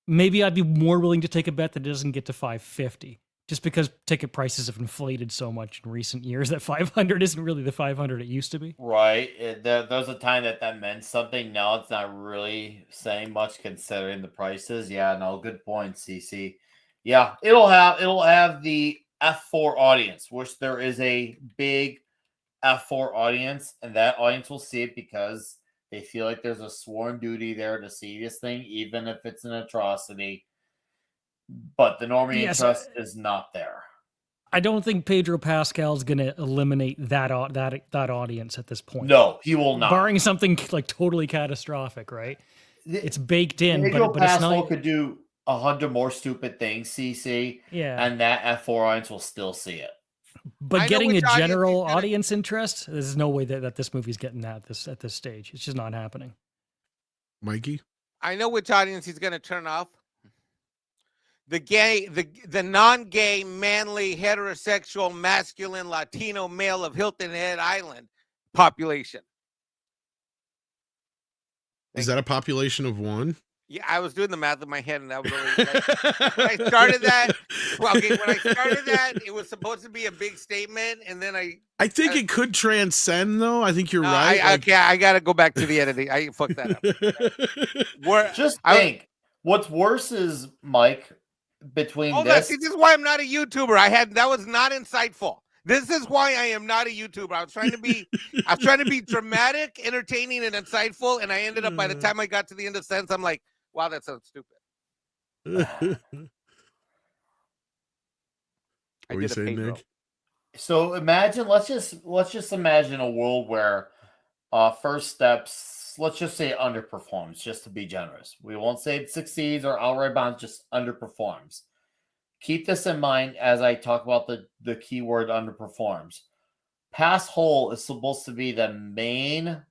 Speaker 3: Maybe I'd be more willing to take a bet that it doesn't get to 550, just because ticket prices have inflated so much in recent years that 500 isn't really the 500 it used to be.
Speaker 4: Right. There was a time that meant something. Now it's not really saying much considering the prices. Yeah, no, good point, CC. Yeah, it'll have the F4 audience, which there is a big F4 audience, and that audience will see it because they feel like there's a sworn duty there to see this thing, even if it's an atrocity. But the normie interest is not there.
Speaker 3: I don't think Pedro Pascal is going to eliminate that audience at this point.
Speaker 4: No, he will not.
Speaker 3: Barring something like totally catastrophic, right? It's baked in.
Speaker 4: Pedro
Speaker 3: but
Speaker 4: Pascal
Speaker 3: it's not...
Speaker 4: could do 100 more stupid things, CC, and that F4 audience will still see it.
Speaker 3: But getting a general audience interest, there's no way that this movie's getting that at this stage. It's just not happening.
Speaker 2: Mikey?
Speaker 5: I know which audience he's going to turn off. The non-gay, manly, heterosexual, masculine, Latino male of Hilton Head Island population.
Speaker 2: Is that a population of 1?
Speaker 5: Yeah, I was doing the math in my head, and that was really when I started that. Well, okay, when I started that, it was supposed to be a big statement, and then
Speaker 2: I think it could transcend, though. I think you're right.
Speaker 5: I got to go back to the editing. I fucked that up.
Speaker 4: Just think, what's worse is, Mike, between this.
Speaker 5: This is why I'm not a YouTuber. That was not insightful. This is why I am not a YouTuber. I was trying to be dramatic, entertaining, and insightful, and I ended up, by the time I got to the end of the sentence, I'm like, wow, that sounds stupid.
Speaker 2: What are you saying, Nick?
Speaker 4: So imagine, let's just imagine a world where First Steps, let's just say, underperforms, just to be generous. We won't say it succeeds or outright bombs, just underperforms. Keep this in mind as I talk about the keyword underperforms. Pass Hole is supposed to be the main,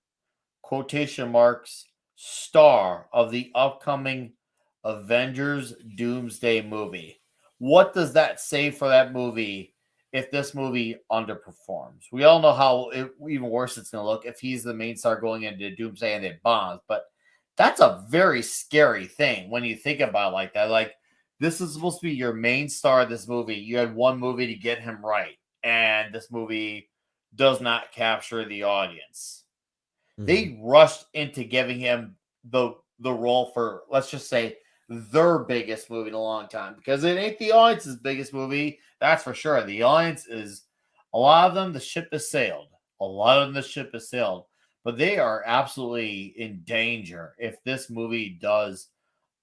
Speaker 4: quotation marks, star of the upcoming Avengers Doomsday movie. What does that say for that movie if this movie underperforms? We all know how even worse it's going to look if he's the main star going into Doomsday and it bombs. But that's a very scary thing when you think about it like that. Like, this is supposed to be your main star of this movie. You had one movie to get him right, and this movie does not capture the audience. Mm-hmm. They rushed into giving him the role for, let's just say, their biggest movie in a long time, because it ain't the audience's biggest movie, that's for sure. The audience is, a lot of them, the ship has sailed. But they are absolutely in danger if this movie does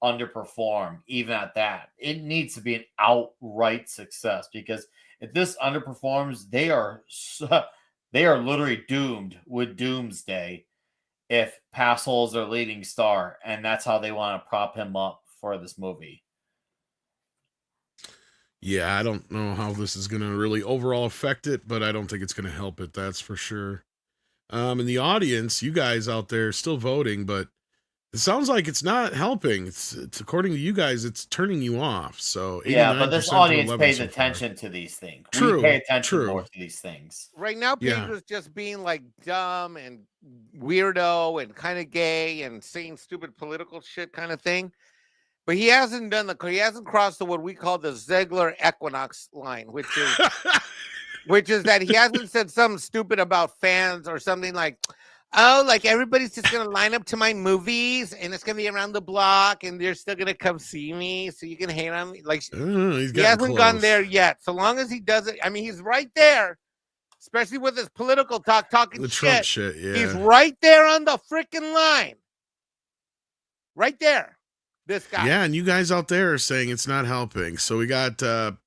Speaker 4: underperform. Even at that, it needs to be an outright success, because if this underperforms, they are literally doomed with Doomsday if Pass Hole is their leading star, and that's how they want to prop him up for this movie.
Speaker 2: Yeah, I don't know how this is going to really overall affect it, but I don't think it's going to help it, that's for sure. In the audience, you guys out there still voting, but it sounds like it's not helping. It's according to you guys, it's turning you off. So
Speaker 4: yeah, but this audience pays attention to these things.
Speaker 2: True,
Speaker 4: we pay attention more to these things.
Speaker 5: Right now, Pedro's just being like dumb and weirdo and kind of gay and saying stupid political shit kind of thing. But he hasn't crossed the what we call the Ziegler Equinox line, which is that he hasn't said something stupid about fans or something like, oh, like everybody's just going to line up to my movies and it's going to be around the block and they're still going to come see me so you can hate on me. Like, he hasn't gone there yet. So long as he does it, I mean, he's right there, especially with his political talking
Speaker 2: the
Speaker 5: shit.
Speaker 2: Trump shit, yeah.
Speaker 5: He's right there on the freaking line. Right there. This guy.
Speaker 2: Yeah, and you guys out there are saying it's not helping. So we got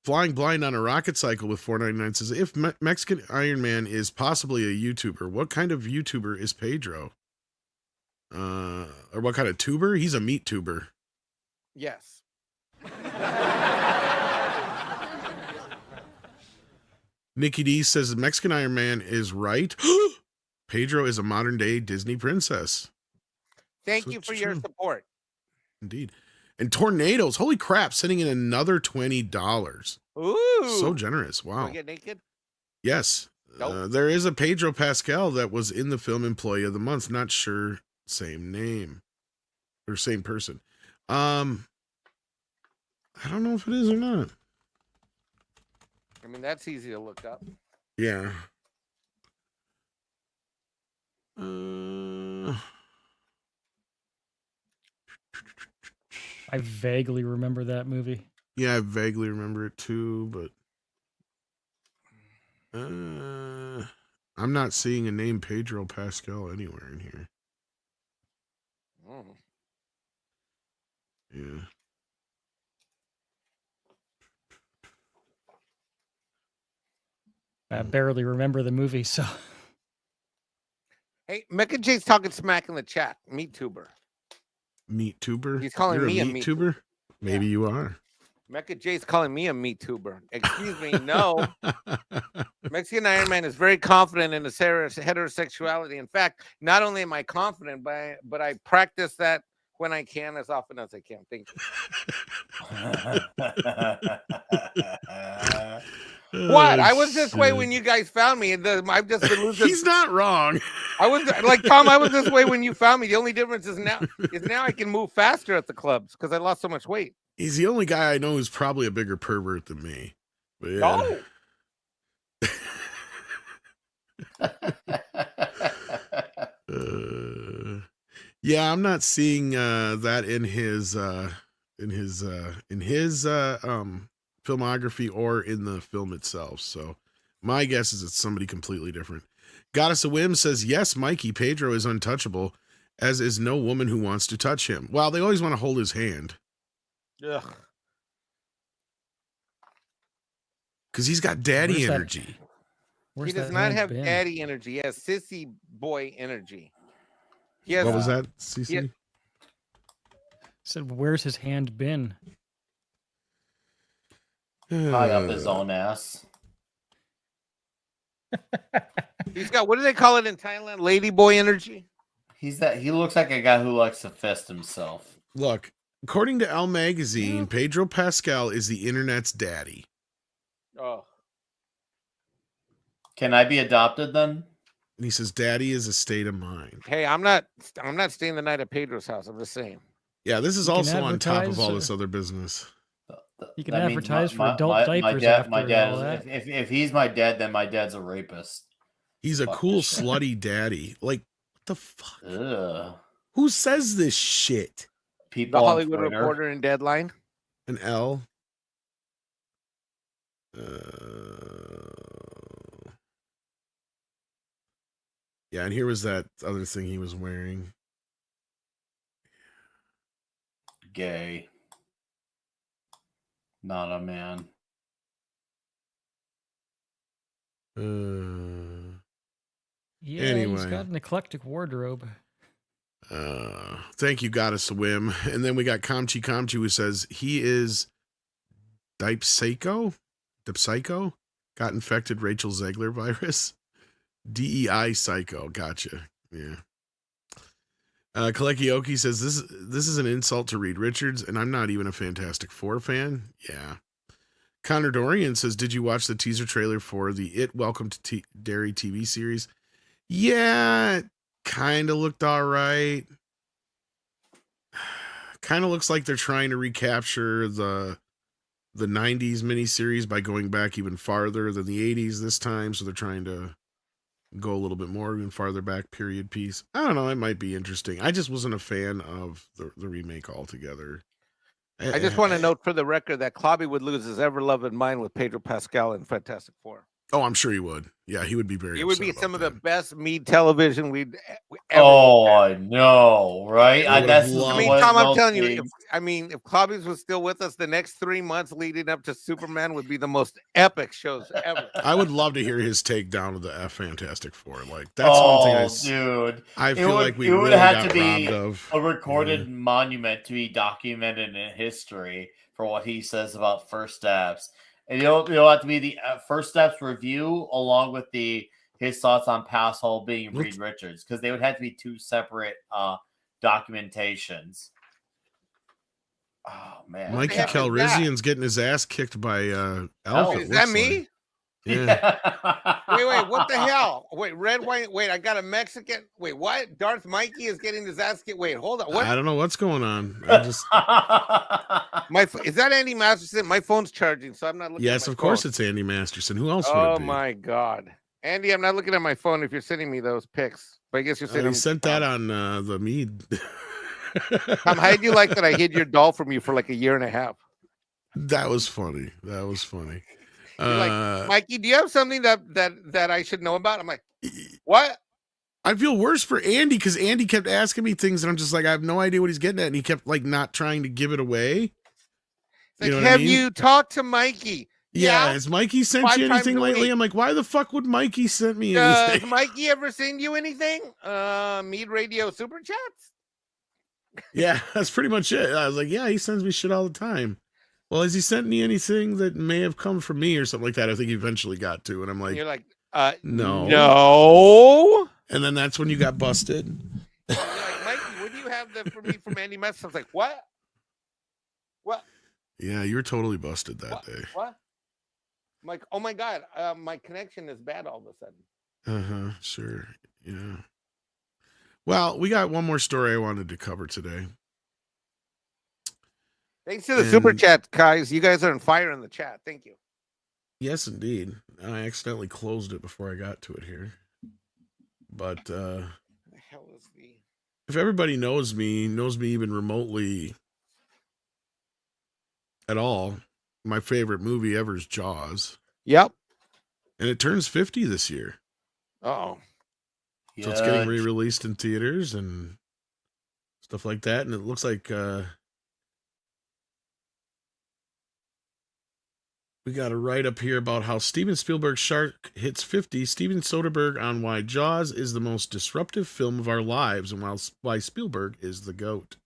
Speaker 2: Flying Blind on a Rocket Cycle with 499 says, if Mexican Iron Man is possibly a YouTuber, what kind of YouTuber is Pedro? Or what kind of tuber? He's a meat tuber.
Speaker 5: Yes.
Speaker 2: Nikki D says Mexican Iron Man is right. Pedro is a modern day Disney princess.
Speaker 5: Thank you for your support.
Speaker 2: Indeed. And Tornadoes, holy crap, sending in another $20.
Speaker 5: Ooh.
Speaker 2: So generous. Wow.
Speaker 5: Can we get naked?
Speaker 2: Yes. Nope. There is a Pedro Pascal that was in the film Employee of the Month. Not sure same name or same person. I don't know if it is or not.
Speaker 5: I mean, that's easy to look up.
Speaker 2: Yeah.
Speaker 3: I vaguely remember that movie.
Speaker 2: Yeah, I vaguely remember it too, but I'm not seeing a name Pedro Pascal anywhere in here.
Speaker 5: Mm.
Speaker 2: Yeah.
Speaker 3: I barely remember the movie, so.
Speaker 5: Hey, Mecha J's talking smack in the chat. Meat tuber.
Speaker 2: Meat tuber?
Speaker 5: He's calling
Speaker 2: You're
Speaker 5: me
Speaker 2: a meat tuber? Maybe you are.
Speaker 5: Mecha J's calling me a meat tuber. Excuse me, no. Mexican Iron Man is very confident in his heterosexuality. In fact, not only am I confident, but I practice that when I can, as often as I can. Thank you. What? I was this way when you guys found me. I've just been losing.
Speaker 2: He's not wrong.
Speaker 5: I was like Tom. I was this way when you found me. The only difference is now I can move faster at the clubs because I lost so much weight.
Speaker 2: He's the only guy I know who's probably a bigger pervert than me. But yeah.
Speaker 5: No.
Speaker 2: Yeah, I'm not seeing that in his filmography or in the film itself. So my guess is it's somebody completely different. Goddess of Whim says, yes, Mikey, Pedro is untouchable, as is no woman who wants to touch him. Well, they always want to hold his hand.
Speaker 5: Ugh.
Speaker 2: Because he's got daddy energy.
Speaker 5: He does not have daddy energy. He has sissy boy energy.
Speaker 2: What was that, CC?
Speaker 3: Said, where's his hand been?
Speaker 4: High up his own ass.
Speaker 5: He's got, what do they call it in Thailand? Lady boy energy?
Speaker 4: He looks like a guy who likes to fist himself.
Speaker 2: Look, according to Elle Magazine, Pedro Pascal is the internet's daddy.
Speaker 5: Oh.
Speaker 4: Can I be adopted then?
Speaker 2: And he says, daddy is a state of mind.
Speaker 5: Hey, I'm not staying the night at Pedro's house. I'm just saying.
Speaker 2: Yeah, this is also on top of all this other business.
Speaker 3: You can advertise for adult diapers.
Speaker 4: My dad. If he's my dad, then my dad's a rapist.
Speaker 2: He's a cool slutty daddy. Like, what the fuck? Ugh. Who says this shit?
Speaker 5: People. The Hollywood Reporter and Deadline.
Speaker 2: An L. Yeah, and here was that other thing he was wearing.
Speaker 4: Gay. Not a man.
Speaker 3: Yeah,
Speaker 2: anyway.
Speaker 3: He's got an eclectic wardrobe.
Speaker 2: Thank you, Goddess of Whim. And then we got Kamchi who says he is Dipsycho, got infected Rachel Zegler virus. DEI psycho. Gotcha. Yeah. Kalekioki says this is an insult to Reed Richards, and I'm not even a Fantastic Four fan. Yeah. Connor Dorian says, did you watch the teaser trailer for the It Welcome to Derry TV series? Yeah, it kind of looked all right. Kind of looks like they're trying to recapture the 90s miniseries by going back even farther than the 80s this time. So they're trying to go a little bit more even farther back period piece. I don't know. It might be interesting. I just wasn't a fan of the remake altogether.
Speaker 5: I just want to note for the record that Clobby would lose his ever-loved mind with Pedro Pascal in Fantastic Four.
Speaker 2: Oh, I'm sure he would. Yeah, he would be very.
Speaker 5: It would be some of the best MEAD television we'd ever.
Speaker 4: Oh, I know, right?
Speaker 5: Tom, I'm telling you, if Clobbies was still with us, the next 3 months leading up to Superman would be the most epic shows ever.
Speaker 2: I would love to hear his take down of the Fantastic Four. Like that's one thing.
Speaker 4: Dude,
Speaker 2: I feel like we
Speaker 4: would
Speaker 2: really
Speaker 4: have
Speaker 2: got
Speaker 4: to be
Speaker 2: robbed of
Speaker 4: a recorded monument to be documented in history for what he says about First Steps. And it'll have to be the First Steps review along with his thoughts on Passhole being Reed Richards, because they would have to be two separate documentations. Oh man,
Speaker 2: Mikey Calrissian's getting his ass kicked by Alpha.
Speaker 5: Is that me?
Speaker 2: Like. Yeah.
Speaker 5: Wait, what the hell? Wait, red, white. Wait, I got a Mexican. Wait, what? Darth Mikey is getting his ass kicked. Wait, hold on. What?
Speaker 2: I don't know what's going on. I just
Speaker 5: is that Andy Masterson? My phone's charging, so I'm not looking.
Speaker 2: Yes,
Speaker 5: at my
Speaker 2: of course
Speaker 5: phone.
Speaker 2: it's Andy Masterson. Who else would it be?
Speaker 5: Oh my God, Andy, I'm not looking at my phone. If you're sending me those pics, but I guess you're sending.
Speaker 2: He sent that on the MEAD.
Speaker 5: How do you like that I hid your doll from you for like a year and a half?
Speaker 2: That was funny. That was funny.
Speaker 5: You're like, Mikey, do you have something that I should know about? I'm like, what?
Speaker 2: I feel worse for Andy because Andy kept asking me things and I'm just like, I have no idea what he's getting at. And he kept like not trying to give it away.
Speaker 5: Like, have you talked to Mikey?
Speaker 2: Yeah. Has Mikey sent you anything lately? I'm like, why the fuck would Mikey send me anything?
Speaker 5: Has Mikey ever send you anything? MEAD Radio Super Chats?
Speaker 2: Yeah, that's pretty much it. I was like, yeah, he sends me shit all the time. Well, has he sent me anything that may have come from me or something like that? I think he eventually got to. And I'm like,
Speaker 5: and you're like,
Speaker 2: no.
Speaker 5: No.
Speaker 2: And then that's when you got busted.
Speaker 5: You're like, Mikey, what do you have for me from Andy Mess? I was like, what? What?
Speaker 2: Yeah, you were totally busted that day.
Speaker 5: What? I'm like, oh my God, my connection is bad all of a sudden.
Speaker 2: Sure. Yeah. Well, we got one more story I wanted to cover today.
Speaker 5: Thanks to the super chat, guys. You guys are on fire in the chat. Thank you.
Speaker 2: Yes, indeed. I accidentally closed it before I got to it here. But
Speaker 5: the hell is
Speaker 2: if everybody knows me even remotely at all, my favorite movie ever is Jaws.
Speaker 5: Yep.
Speaker 2: And it turns 50 this year.
Speaker 5: Uh-oh.
Speaker 2: So it's getting re-released in theaters and stuff like that. And it looks like we got a write-up here about how Steven Spielberg's shark hits 50. Steven Soderbergh on why Jaws is the most disruptive film of our lives and why Spielberg is the GOAT.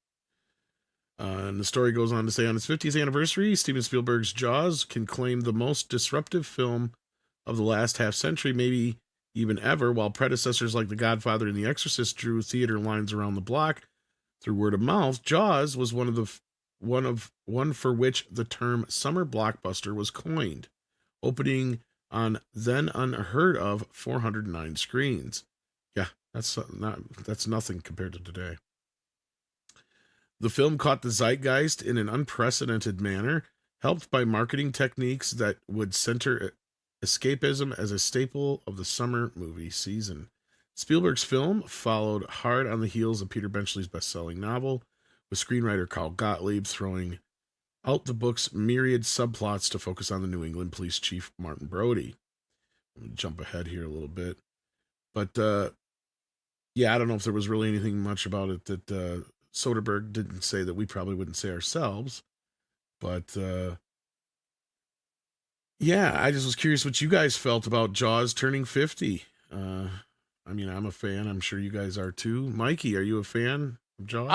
Speaker 2: And the story goes on to say, on its 50th anniversary, Steven Spielberg's Jaws can claim the most disruptive film of the last half century, maybe even ever, while predecessors like The Godfather and The Exorcist drew theater lines around the block through word of mouth. Jaws was one for which the term summer blockbuster was coined, opening on then unheard of 409 screens. Yeah, that's nothing compared to today. The film caught the zeitgeist in an unprecedented manner, helped by marketing techniques that would center escapism as a staple of the summer movie season. Spielberg's film followed hard on the heels of Peter Benchley's best-selling novel, with screenwriter Carl Gottlieb throwing out the book's myriad subplots to focus on the New England police chief, Martin Brody. Let me jump ahead here a little bit. But, yeah, I don't know if there was really anything much about it that Soderbergh didn't say that we probably wouldn't say ourselves. But, yeah, I just was curious what you guys felt about Jaws turning 50. I mean, I'm a fan. I'm sure you guys are too. Mikey, are you a fan of Jaws?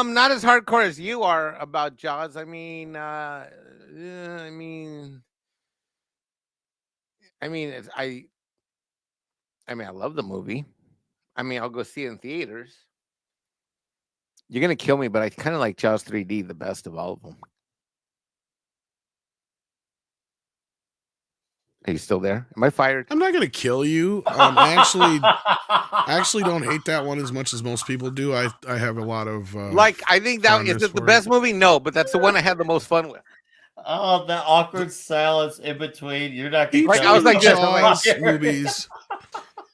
Speaker 5: Not as hardcore as you are about Jaws. I mean, I love the movie. I mean, I'll go see it in theaters. You're gonna kill me, but I kind of like Jaws 3D the best of all of them. Are you still there? Am I fired?
Speaker 2: I'm not gonna kill you. I actually don't hate that one as much as most people do. I have a lot of
Speaker 5: I think that is it the best movie? No, but that's the one I had the most fun with.
Speaker 4: Oh, that awkward silence in between. You're not gonna
Speaker 5: I was like,
Speaker 2: Jaws movies.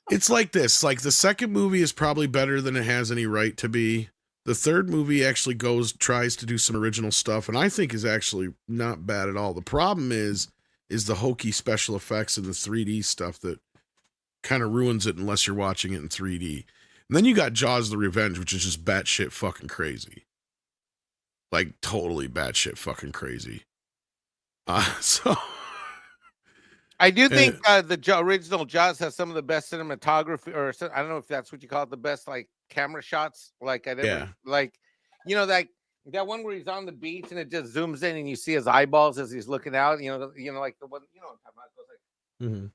Speaker 2: It's like this. Like the second movie is probably better than it has any right to be. The third movie actually tries to do some original stuff, and I think is actually not bad at all. The problem is the hokey special effects and the 3D stuff that kind of ruins it unless you're watching it in 3D. And then you got Jaws the Revenge, which is just batshit fucking crazy. Like totally batshit fucking crazy. So
Speaker 5: I do think the original Jaws has some of the best cinematography, or I don't know if that's what you call it, the best like camera shots. Like I never like, you know, that one where he's on the beach and it just zooms in and you see his eyeballs as he's looking out. You know, like the one, you know, what I'm talking about.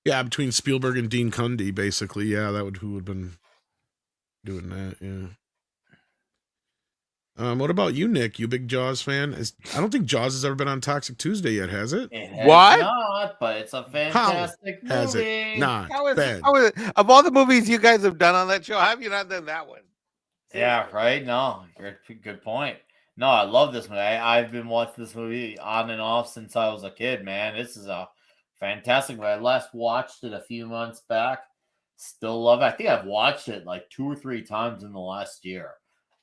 Speaker 2: Yeah, between Spielberg and Dean Cundey, basically. Yeah, who would have been doing that? Yeah. What about you, Nick? You a big Jaws fan? I don't think Jaws has ever been on Toxic Tuesday yet, has it?
Speaker 4: It has not, but it's a fantastic movie.
Speaker 2: Has it not?
Speaker 5: Of all the movies you guys have done on that show, how have you not done that one?
Speaker 4: Yeah, right. No, good point. No, I love this movie. I've been watching this movie on and off since I was a kid, man. This is a fantastic movie. I last watched it a few months back. Still love it. I think I've watched it like 2 or 3 times in the last year.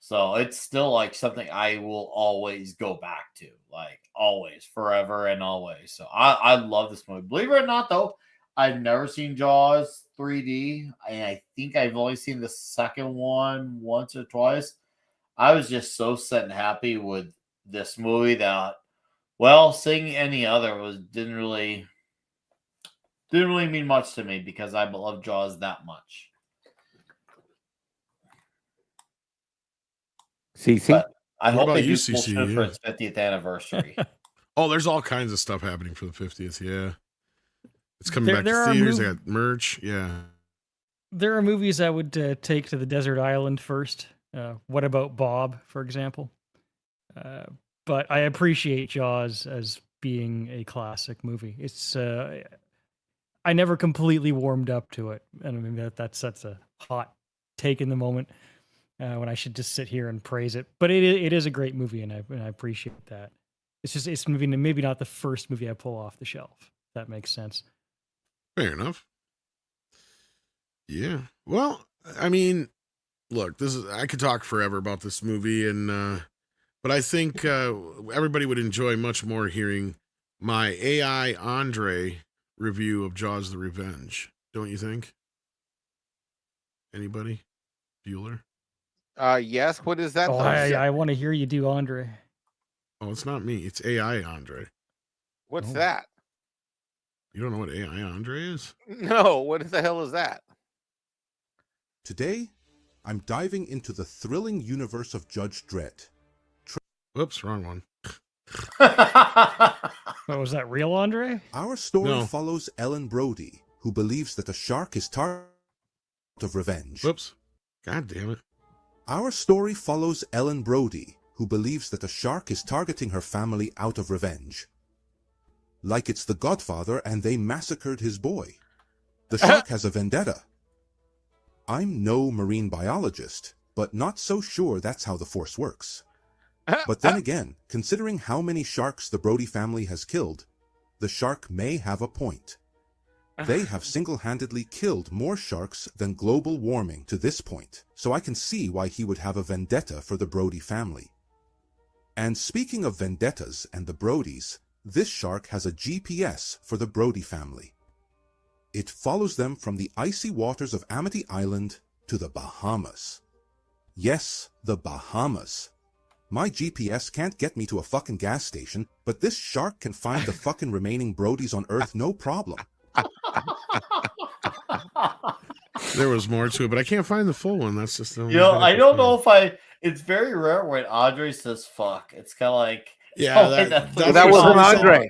Speaker 4: So it's still like something I will always go back to, like always, forever and always. So I love this movie. Believe it or not, though, I've never seen Jaws 3D. And I think I've only seen the second one once or twice. I was just so set and happy with this movie that, well, seeing any other didn't really mean much to me because I love Jaws that much.
Speaker 5: CC?
Speaker 4: But I
Speaker 2: What
Speaker 4: hope
Speaker 2: about
Speaker 4: they
Speaker 2: you,
Speaker 4: do full
Speaker 2: CC?
Speaker 4: strip for
Speaker 2: Yeah.
Speaker 4: its 50th anniversary.
Speaker 2: Oh, there's all kinds of stuff happening for the 50th. Yeah. It's coming back
Speaker 3: There
Speaker 2: to
Speaker 3: are
Speaker 2: theaters. They got merch. Yeah.
Speaker 3: There are movies I would take to the desert island first. What About Bob, for example? But I appreciate Jaws as being a classic movie. It's I never completely warmed up to it, and I mean that's a hot take in the moment when I should just sit here and praise it. But it is a great movie, and I appreciate that. It's maybe not the first movie I pull off the shelf. If that makes sense.
Speaker 2: Fair enough. Yeah. Well, I mean, look, I could talk forever about this movie, and but I think everybody would enjoy much more hearing my AI Andre review of Jaws: The Revenge. Don't you think? Anybody? Bueller?
Speaker 5: Yes. What is that?
Speaker 3: Oh, I want to hear you do Andre.
Speaker 2: Oh, it's not me. It's AI Andre.
Speaker 5: What's that?
Speaker 2: You don't know what AI Andre is?
Speaker 5: No. What the hell is that?
Speaker 7: Today, I'm diving into the thrilling universe of Judge Dredd.
Speaker 2: Whoops, wrong one.
Speaker 3: Oh, was that real Andre?
Speaker 7: Our story
Speaker 2: No.
Speaker 7: follows Ellen Brody, who believes that a shark is targeting of revenge.
Speaker 2: Whoops. God damn it.
Speaker 7: Our story follows Ellen Brody, who believes that a shark is targeting her family out of revenge. Like it's the Godfather and they massacred his boy. The shark has a vendetta. I'm no marine biologist, but not so sure that's how the force works. But then again, considering how many sharks the Brody family has killed, the shark may have a point. They have single-handedly killed more sharks than global warming to this point, so I can see why he would have a vendetta for the Brody family. And speaking of vendettas and the Brodys, this shark has a GPS for the Brody family. It follows them from the icy waters of Amity Island to the Bahamas. Yes, the Bahamas. My GPS can't get me to a fucking gas station, but this shark can find the fucking remaining Brodys on Earth no problem.
Speaker 2: There was more to it, but I can't find the full one. That's just the
Speaker 4: I don't know if it's very rare when Andre says fuck. It's kind of like,
Speaker 2: yeah,
Speaker 5: that wasn't Andre.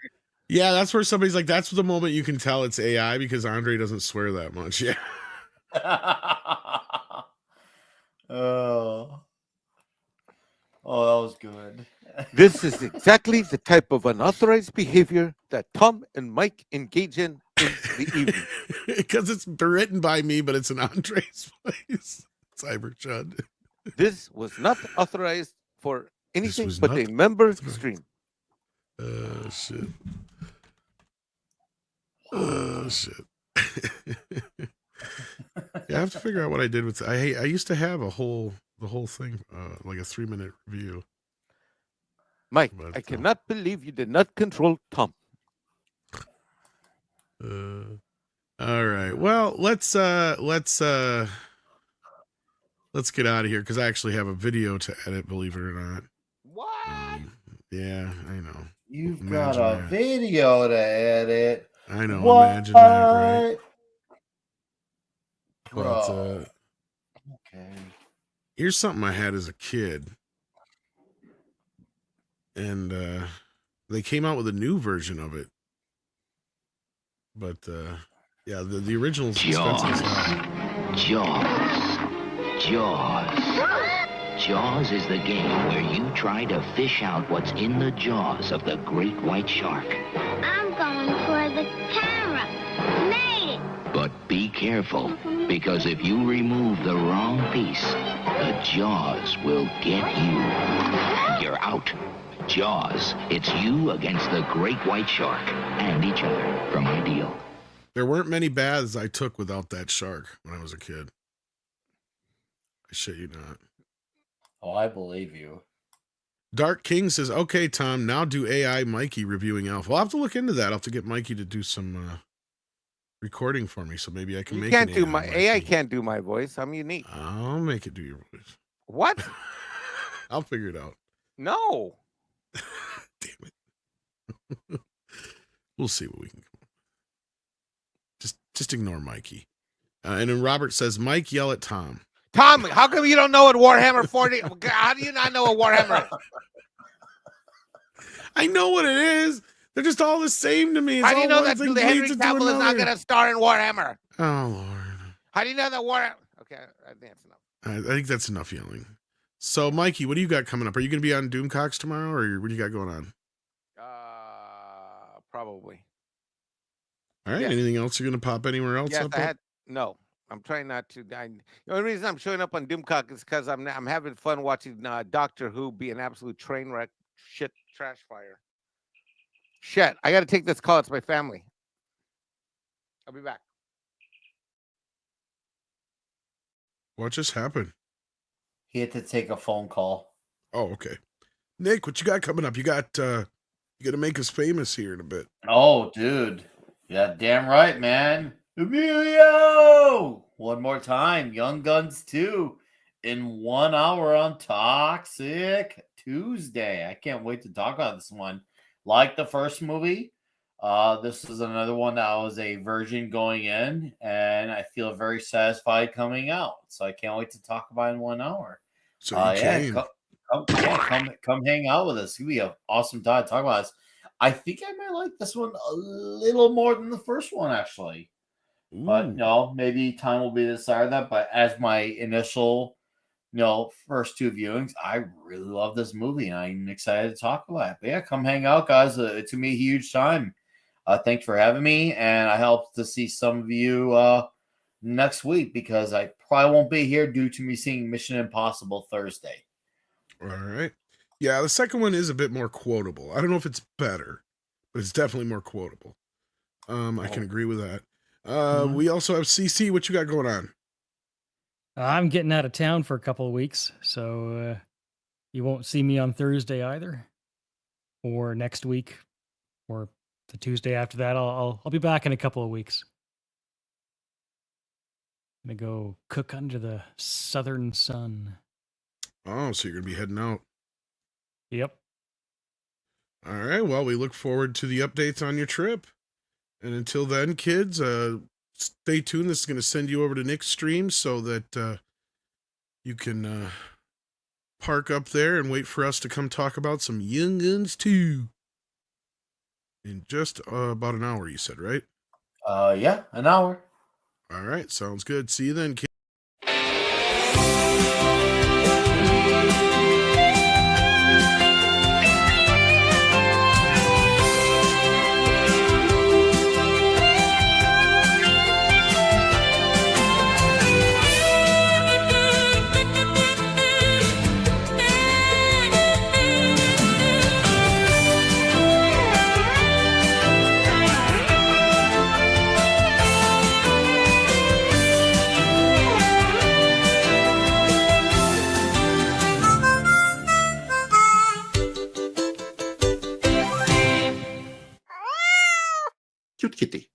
Speaker 2: Yeah, that's where somebody's like, that's the moment you can tell it's AI because Andre doesn't swear that much. Yeah.
Speaker 4: Oh, that was good.
Speaker 5: This is exactly the type of unauthorized behavior that Tom and Mike engage in the evening.
Speaker 2: Because it's written by me, but it's an Andre's voice. Cyberchud.
Speaker 5: This was not authorized for anything
Speaker 2: was
Speaker 5: but
Speaker 2: not
Speaker 5: a member stream.
Speaker 2: Oh, shit. Oh, shit. Yeah, I have to figure out what I did with I used to have the whole thing, like a 3-minute review.
Speaker 5: Mike,
Speaker 2: But,
Speaker 5: I cannot believe you did not control Tom.
Speaker 2: All right. Well, let's get out of here because I actually have a video to edit, believe it or not.
Speaker 5: What?
Speaker 2: Yeah, I know.
Speaker 4: You've got a video to edit.
Speaker 2: I know.
Speaker 4: What?
Speaker 2: Imagine that, right?
Speaker 4: Bro.
Speaker 2: But,
Speaker 4: Okay.
Speaker 2: here's something I had as a kid. And they came out with a new version of it. But yeah, the original's expensive as hell.
Speaker 8: Jaws is the game where you try to fish out what's in the jaws of the great white shark.
Speaker 9: I'm going for the camera. Made it.
Speaker 8: But be careful, because if you remove the wrong piece, the jaws will get you. You're out. Jaws, it's you against the great white shark and each other from Ideal.
Speaker 2: There weren't many baths I took without that shark when I was a kid. I shit you not.
Speaker 4: Oh, I believe you.
Speaker 2: Dark King says, okay, Tom, now do AI Mikey reviewing Elf. We'll have to look into that. I'll have to get Mikey to do some recording for me, so maybe I can make
Speaker 5: can't
Speaker 2: an
Speaker 5: do
Speaker 2: AI
Speaker 5: my
Speaker 2: Mikey.
Speaker 5: AI can't do my voice. I'm unique.
Speaker 2: I'll make it do your voice.
Speaker 5: What?
Speaker 2: I'll figure it out.
Speaker 5: No.
Speaker 2: Damn it. We'll see what we can come up with. Just ignore Mikey. And then Robert says, Mike, yell at Tom.
Speaker 5: Tom, how come you don't know what Warhammer 40? How do you not know what Warhammer is?
Speaker 2: I know what it is. They're just all the same to me. It's
Speaker 5: How do you
Speaker 2: all
Speaker 5: know
Speaker 2: one
Speaker 5: that
Speaker 2: thing
Speaker 5: Henry
Speaker 2: leads into
Speaker 5: Cavill is not
Speaker 2: another.
Speaker 5: going to star in Warhammer?
Speaker 2: Oh, Lord.
Speaker 5: How do you know that Warhammer? Okay, I think that's enough.
Speaker 2: I think that's enough yelling. So, Mikey, what do you got coming up? Are you going to be on Doomcocks tomorrow, or what do you got going on?
Speaker 5: Probably.
Speaker 2: All right.
Speaker 5: Yes.
Speaker 2: Anything else you're going to pop anywhere else
Speaker 5: Yes,
Speaker 2: up?
Speaker 5: No. I'm trying not to. The only reason I'm showing up on Doomcock is because I'm having fun watching Doctor Who be an absolute train wreck, shit, trash fire. Shit, I got to take this call. It's my family. I'll be back.
Speaker 2: What just happened?
Speaker 4: He had to take a phone call.
Speaker 2: Oh, okay. Nick, what you got coming up? You got to make us famous here in a bit.
Speaker 4: Oh, dude. Yeah, damn right, man. Emilio! One more time. Young Guns 2 in 1 hour on Toxic Tuesday. I can't wait to talk about this one. Like the first movie, this is another one that was a virgin going in, and I feel very satisfied coming out. So I can't wait to talk about it in 1 hour.
Speaker 2: So you came.
Speaker 4: Come hang out with us. It's gonna be an awesome time to talk about this. I think I might like this one a little more than the first one, actually.
Speaker 2: Ooh.
Speaker 4: But maybe time will be the decider of that. But as my initial, first two viewings, I really love this movie, and I'm excited to talk about it. But yeah, come hang out, guys. It's gonna be a huge time. Thanks for having me, and I hope to see some of you next week, because I probably won't be here due to me seeing Mission Impossible Thursday.
Speaker 2: All right. Yeah, the second one is a bit more quotable. I don't know if it's better, but it's definitely more quotable. I can agree with that. We also have CC. What you got going on?
Speaker 3: I'm getting out of town for a couple of weeks, so you won't see me on Thursday either, or next week, or the Tuesday after that. I'll be back in a couple of weeks. I'm gonna go cook under the southern sun.
Speaker 2: Oh, so you're gonna be heading out.
Speaker 3: Yep.
Speaker 2: All right. Well, we look forward to the updates on your trip. And until then, kids, stay tuned. This is going to send you over to Nick's stream so that you can park up there and wait for us to come talk about some Young Guns 2. In just about an hour, you said, right?
Speaker 4: Yeah, an hour.
Speaker 2: All right. Sounds good. See you then, kids.
Speaker 6: Cute kitty.